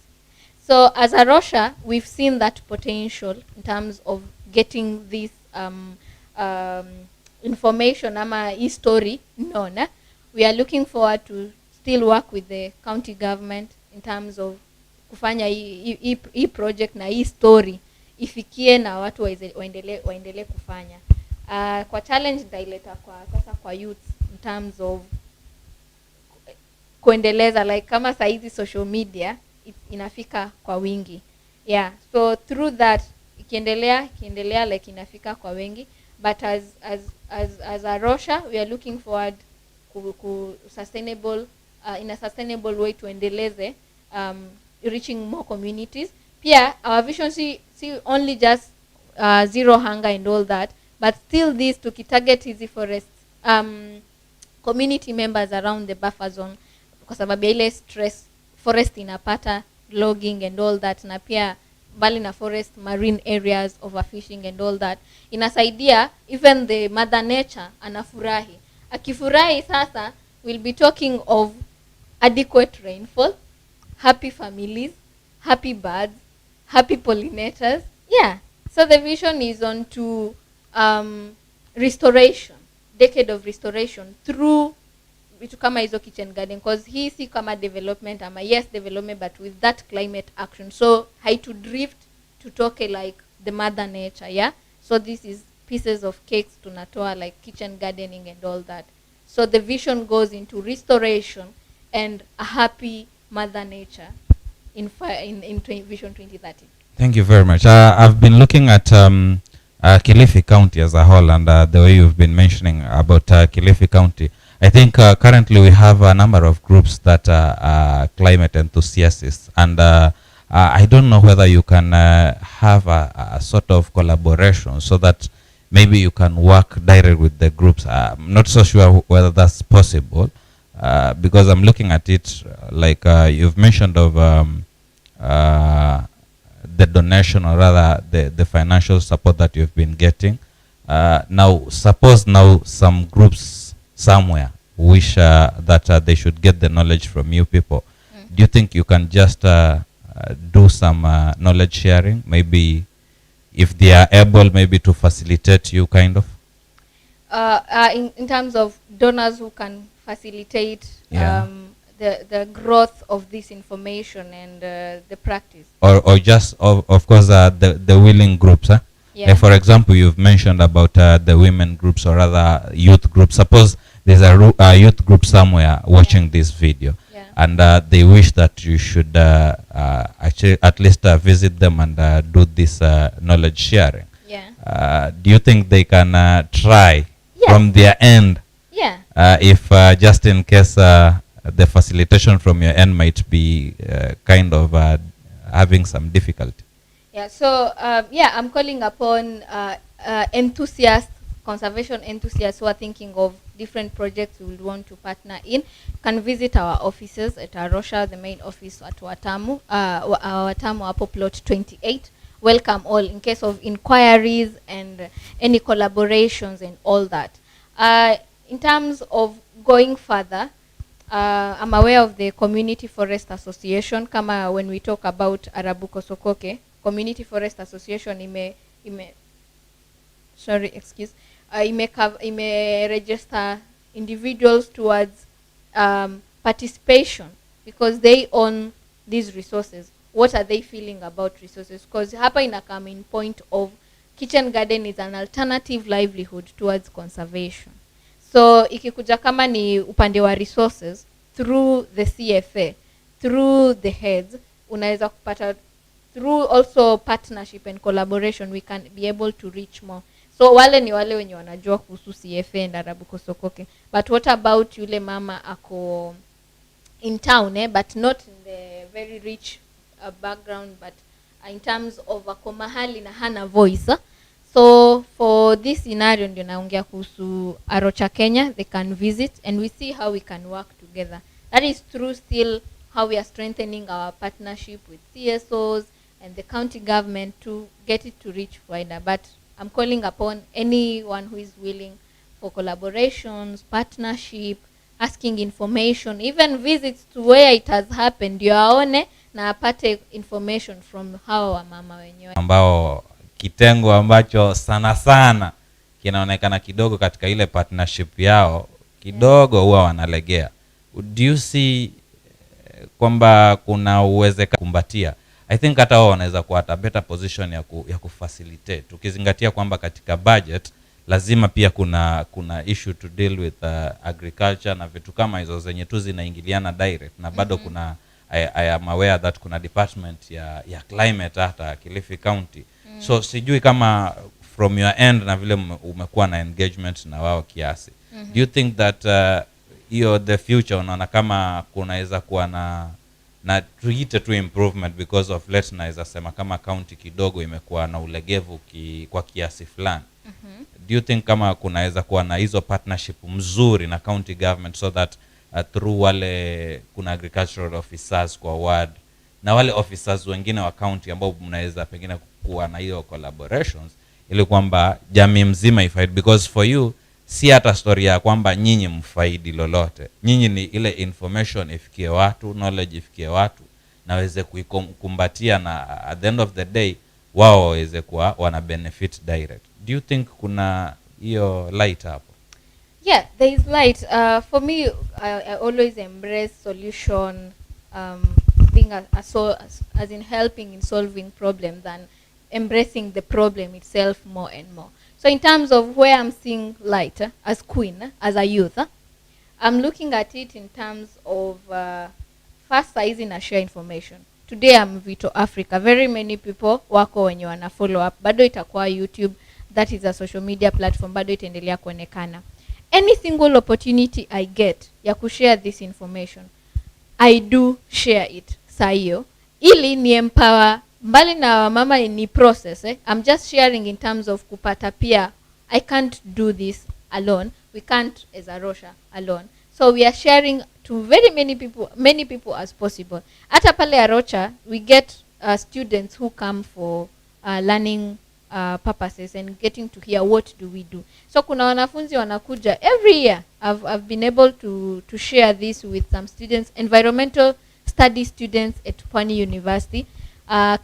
So as a Rocha, we've seen that potential in terms of getting this information ama story known. We are looking forward to still work with the county government in terms of kufanya hii project na hii story ifikie na watu waendelee kufanya. Kwa challenge nitaileta kwa sasa kwa youth in terms of kuendeleza like kama saizi social media inafika kwa wingi. Yeah, so through that ikiendelea like inafika kwa wengi, but as a Rocha we are looking forward ku sustainable in a sustainable way to endeleze reaching more communities. Pia our vision see only just zero hunger and all that, but still this tukitarget hizi forest community members around the buffer zone kwa sababu ile stress forest inapata logging and all that, na pia mbali na forest marine areas, overfishing and all that inasaidia even the mother nature anafurahi. Akifurahi sasa we'll be talking of adequate rainfall, happy families, happy birds, happy pollinators. Yeah, so the vision is on to restoration, decade of restoration through vitu kama hizo kitchen garden, because hii si kama development ama yes development but with that climate action, so how to drift to talk like the mother nature. Yeah, so this is pieces of cakes tunatoa like kitchen gardening and all that. So the vision goes into restoration and a happy mother nature in Vision 2030. Thank you very much. I've been looking at Kilifi County as a whole, and the way you've been mentioning about Kilifi County. I think currently we have a number of groups that are climate enthusiasts, and I don't know whether you can have a sort of collaboration so that maybe you can work direct with the groups. I'm not so sure whether that's possible, because I'm looking at it like you've mentioned of the donation, or rather the financial support that you've been getting. Now, suppose now some groups somewhere wish that they should get the knowledge from you people. Do you think you can just do some knowledge sharing, maybe if they are able maybe to facilitate you kind of? In terms of donors who can facilitate the growth of this information and the practice, or just of course the willing groups, huh? Yeah. For example, you've mentioned about the women groups or other youth groups. Suppose there's a youth group somewhere watching this video, and they wish that you should actually at least visit them and do this knowledge sharing. Do you think they can try from their end? If just in case the facilitation from your end might be kind of having some difficulty. So I'm calling upon enthusiasts, conservation enthusiasts who are thinking of different projects we would want to partner in. Can visit our offices at Rocha, the main office at Watamu, Apo plot 28. Welcome all in case of inquiries and any collaborations and all that. In terms of going further, I'm aware of the Community Forest Association. Kama when we talk about Arabuko Sokoke, Community Forest Association ime register individuals towards participation because they own these resources. What are they feeling about resources? Because hapa inakam in point of kitchen garden is an alternative livelihood towards conservation. So ikikuja kama ni upande wa resources through the CFA, through the heads, unaweza kupata through also partnership and collaboration, we can be able to reach more. So wale ni wale wenye wanajua kuhusu CFA and Arabuko Sokoke. But what about yule mama ako in town, but not in the very rich background, but in terms of ako mahali na hana voice. So for this scenario ndio naongea kuhusu Rocha Kenya, they can visit and we see how we can work together. That is through still how we are strengthening our partnership with CSOs and the county government to get it to reach wider. But I'm calling upon anyone who is willing for collaborations, partnership, asking information, even visits to where it has happened. You aone na apate information from hawa wamama wenyewe, ambao kitengo ambacho sana sana kinaonekana kidogo katika ile partnership yao kidogo huwa wanalegea. Do you see kwamba kuna uwezekano kumbatia? I think hata wao wanaweza kuwa at a better position ya kufacilitate, ukizingatia kwamba katika budget lazima pia kuna issue to deal with agriculture na vitu kama hizo zenye tu zinaingiliana direct, na bado kuna I am aware that kuna department ya climate hata Kilifi County. So sijui kama from your end na vile umekuwa na engagement na wao kiasi. Do you think that the future unaona kama kunaweza kuwa na tuite tu improvement because of late, naweza sema kama county kidogo imekuwa na ulegevu kwa kiasi fulani. Do you think kama kunaweza kuwa na hizo partnership mzuri na county government so that through wale kuna agricultural officers kwa ward na wale officers wengine wa county ambao mnaweza pengine kuwa na hiyo collaborations ili kwamba jamii mzima ifaidi? Because for you si hata story ya kwamba nyinyi mfaidi lolote, nyinyi ni ile information ifikie watu, knowledge ifikie watu na waweze kuikumbatia, na at the end of the day wao waweze kuwa wana benefit direct. Do you think kuna hiyo light hapo? Yeah, there is light. For me, I always embrace solution, being as in helping in solving problems than embracing the problem itself more and more. So in terms of where I'm seeing light as queen, as a youth, I'm looking at it in terms of first size in a share information. Today I'm Vito Africa. Very many people wako wenye wana follow up. Bado itakuwa YouTube, that is a social media platform, bado itaendelea kuonekana. Any single opportunity I get ya kushare this information, I do share it sayo, ili ni empower mbali na mama ni process. I'm just sharing in terms of kupata pia. I can't do this alone. We can't as a Rocha alone. So we are sharing to very many people as possible. Hata pale Rocha, we get students who come for learning purposes and getting to hear what do we do. So kuna wanafunzi wanakuja every year. I've been able to share this with some students, environmental study students at Pwani University,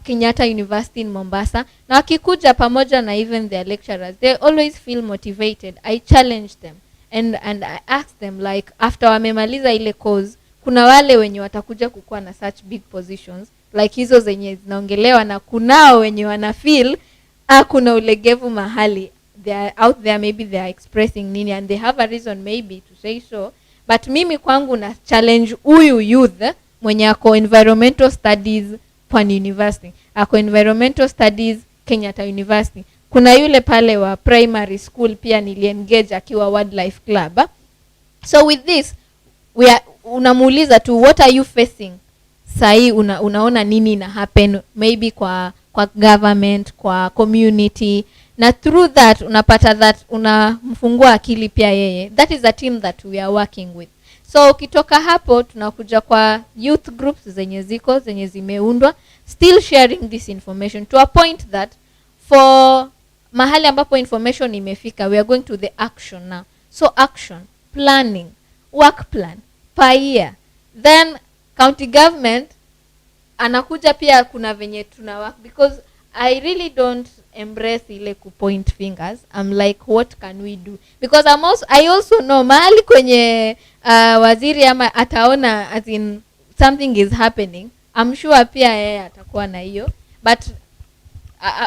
Kenyatta University in Mombasa. Na wakikuja pamoja na even their lecturers, they always feel motivated. I challenge them and I ask them, like, after wamemaliza ile course, kuna wale wenye watakuja kukua na such big positions like hizo zenye zinaongelewa, na kunao wenye wana feel kuna ulegevu mahali, they are out there, maybe they are expressing nini and they have a reason maybe to say so. But mimi kwangu na challenge huyu youth mwenye ako environmental studies Pwani University, ako environmental studies Kenyatta University. Kuna yule pale wa primary school pia niliengage akiwa wildlife club. So with this unamuuliza tu, what are you facing sahi, unaona nini na happen maybe kwa government, kwa community, na through that unapata that unamfungua akili pia yeye. That is a team that we are working with. So ukitoka hapo tunakuja kwa youth groups zenye zimeundwa, still sharing this information to a point that for mahali ambapo information imefika, we are going to the action now. So action, planning, work plan per year. Then county government anakuja pia, kuna venye tuna work, because I really don't embrace ile kupoint fingers. I'm like, what can we do? Because I also know mahali kwenye waziri ama ataona as in something is happening, I'm sure pia yeye atakuwa na hiyo. But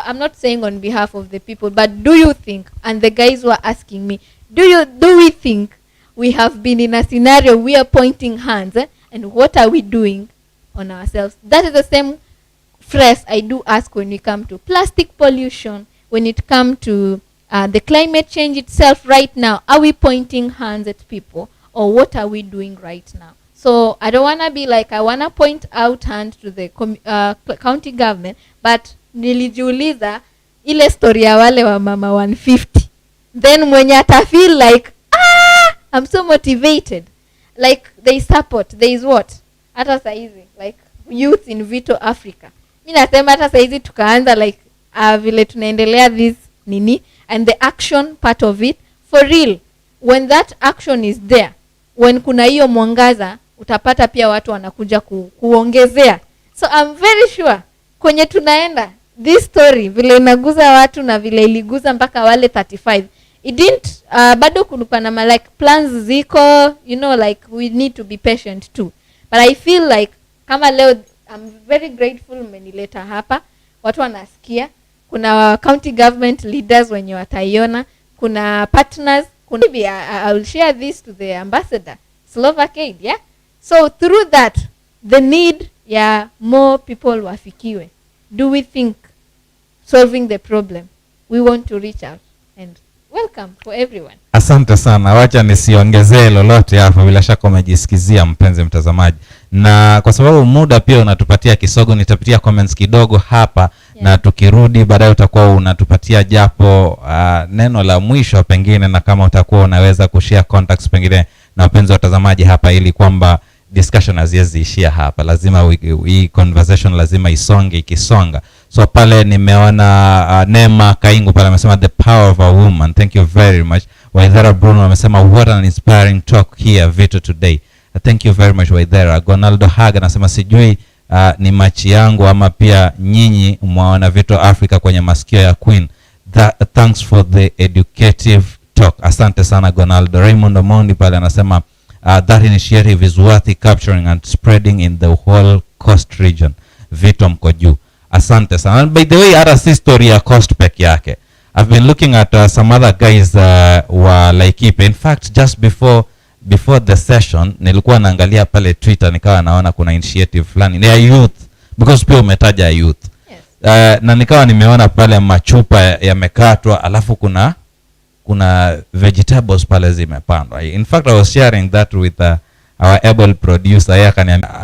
I'm not saying on behalf of the people, but do you think, and the guys were asking me, do we think we have been in a scenario we are pointing hands, and what are we doing on ourselves? That is the same phrase I do ask when we come to plastic pollution, when it comes to the climate change itself right now. Are we pointing hands at people, or what are we doing right now? So I don't want to be like, I want to point out hand to the county government, but nilijiuliza ile story ya wale wa mama 150. Then mwenye ata feel like, I'm so motivated. Like they support, there is what? Hata saizi, like youth in Vito Africa. Mimi nasema hata saizi tukaanza like vile tunaendelea this nini, and the action part of it for real. When that action is there, when kuna hiyo mwangaza, utapata pia watu wanakuja kuongezea. So I'm very sure kwenye tunaenda this story vile inaguza watu na vile iliguza mpaka wale 35, it didn't bado kulikuwa na like plans ziko, you know, like we need to be patient too. But I feel like kama leo I'm very grateful mmenileta hapa, watu wanasikia, kuna county government leaders wenye wataiona, kuna partners, kuna maybe I'll share this to the ambassador Slovakia, yeah. So through that the need ya more people wafikiwe. Do we think solving the problem? We want to reach out, and welcome for everyone. Asante sana, wacha nisiongezee lolote hapo, bila shaka umejisikizia mpenzi mtazamaji, na kwa sababu muda pia unatupatia kisogo, nitapitia comments kidogo hapa, yeah. Na tukirudi baadaye utakuwa unatupatia japo neno la mwisho pengine, na kama utakuwa unaweza kushare contacts pengine na wapenzi watazamaji hapa, ili kwamba discussion haziwezi ishia hapa, lazima hii conversation lazima isonge, ikisonga. So pale nimeona Nema Kaingu pale amesema the power of a woman, thank you very much. Waithera Bruno amesema what an inspiring talk here Vito today, thank you very much Waithera. Gonaldo Haga anasema sijui ni machi yangu ama pia nyinyi mwaona Vito Africa kwenye masikio ya Queen. Thanks for the educative talk. Asante sana Gonaldo. Raymond Omondi pale anasema that initiative is worthy capturing and spreading in the whole coast region. Vito mko juu. Asante sana. And by the way, hata si story ya coast peke yake. I've been looking at some other guys wa Laikipia. In fact, just before the session, nilikuwa naangalia pale Twitter, nikawa naona kuna initiative fulani ya youth, because pia umetaja youth. Yes. Na nikawa nimeona pale machupa yamekatwa, alafu kuna vegetables pale zimepandwa. In fact, I was sharing that with our able producer.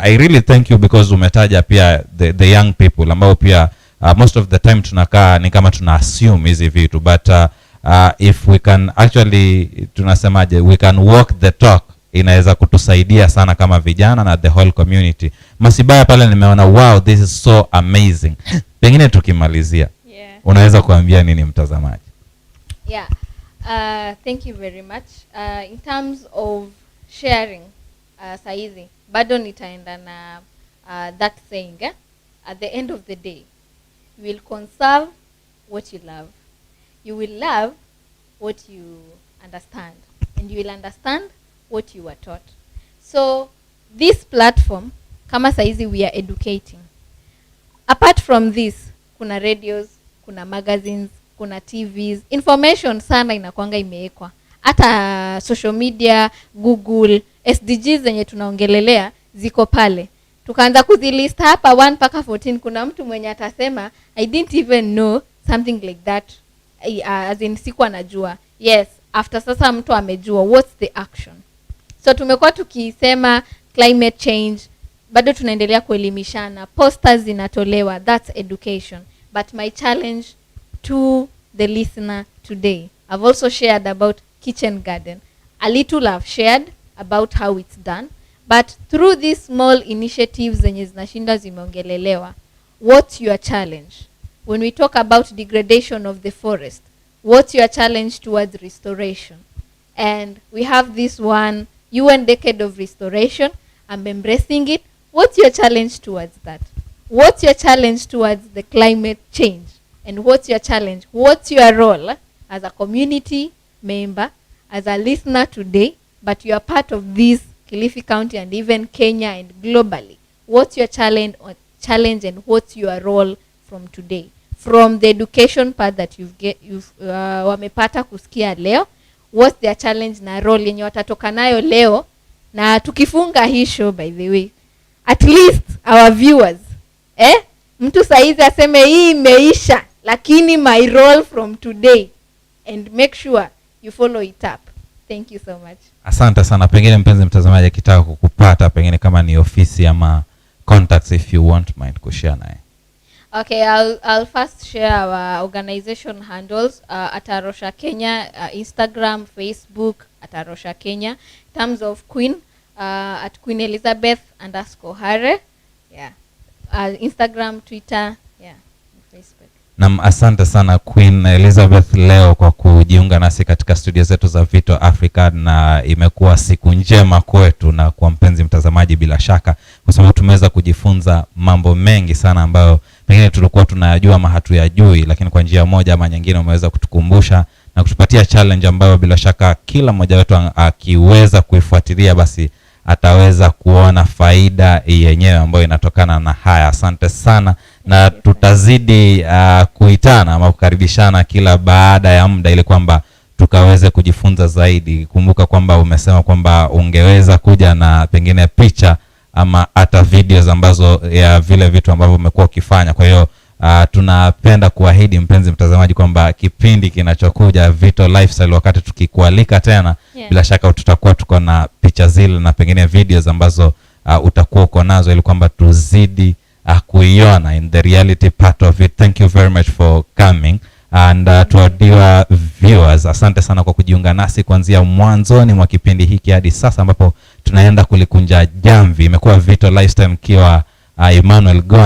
I really thank you because umetaja pia the young people ambao pia most of the time tunakaa ni kama tuna assume hizi vitu, but if we can actually, tunasemaje, we can walk the talk, inaweza kutusaidia sana kama vijana na the whole community. Masibaya pale nimeona wow, this is so amazing. Pengine tukimalizia, yeah, unaweza kuambia nini mtazamaji? Yeah. Thank you very much. In terms of sharing, saizi bado nitaenda na that saying, at the end of the day, you will conserve what you love, you will love what you understand, and you will understand what you were taught. So this platform, kama saizi we are educating. Apart from this, kuna radios, kuna magazines, kuna TVs, information sana inakuanga imeekwa. Hata social media, Google, SDGs zenye tunaongelelea ziko pale. Tukaanza kuzilist hapa 1 mpaka 14, kuna mtu mwenye atasema I didn't even know something like that. As in sikuwa najua. Yes, after sasa mtu amejua, what's the action? So tumekuwa tukisema climate change, bado tunaendelea kuelimishana, posters zinatolewa, that's education. But my challenge to the listener today, I've also shared about kitchen garden. A little I've shared about how it's done, but through these small initiatives zenye zinashinda zimeongelelewa, what's your challenge? When we talk about degradation of the forest, what's your challenge towards restoration? And we have this one UN Decade of Restoration. I'm embracing it. What's your challenge towards that? What's your challenge towards the climate change? And what's your challenge? What's your role as a community member, as a listener today, but you are part of this Kilifi County and even Kenya and globally? What's your challenge and what's your role from today? From the education part that you've wamepata kusikia leo, what's their challenge na role yenye watatoka nayo leo? Na tukifunga hii show, by the way, at least our viewers, mtu saizi aseme hii imeisha, lakini my role from today, and make sure you follow it up. Thank you so much. Asante sana. Pengine mpenzi mtazamaji akitaka kukupata, pengine kama ni ofisi ama contacts, if you want mind kushare naye. Okay, I'll first share our organization handles at Rocha Kenya, Instagram, Facebook at Rocha Kenya. In terms of Queen, at Queen Elizabeth _Hare. Yeah. Instagram, Twitter, yeah, Facebook. Na asante sana Queen Elizabeth leo kwa kujiunga nasi katika studio zetu za Vito Africa, na imekuwa siku njema kwetu na kwa mpenzi mtazamaji bila shaka, kwa sababu tumeweza kujifunza mambo mengi sana ambayo pengine tulikuwa tunayajua ama hatuyajui, lakini kwa njia moja ama nyingine umeweza kutukumbusha na kutupatia challenge ambayo bila shaka kila mmoja wetu akiweza kuifuatilia basi ataweza kuona faida yenyewe ambayo inatokana na haya. Asante sana, na tutazidi kuitana ama kukaribishana kila baada ya muda ili kwamba tukaweze kujifunza zaidi. Kumbuka kwamba umesema kwamba ungeweza kuja na pengine picha ama hata videos ambazo ya vile vitu ambavyo umekuwa ukifanya. Kwa hiyo tunapenda kuahidi mpenzi mtazamaji kwamba kipindi kinachokuja Vito Lifestyle, wakati tukikualika tena, bila shaka tutakuwa tuko na picha zile na pengine videos ambazo utakuwa uko nazo ili kwamba tuzidi kuiona in the reality part of it. Thank you very much for coming, and to our dear viewers, asante sana kwa kujiunga nasi kuanzia mwanzoni mwa kipindi hiki hadi sasa ambapo tunaenda kulikunja jamvi. Imekuwa Vito Lifestyle mkiwa Emmanuel Gona.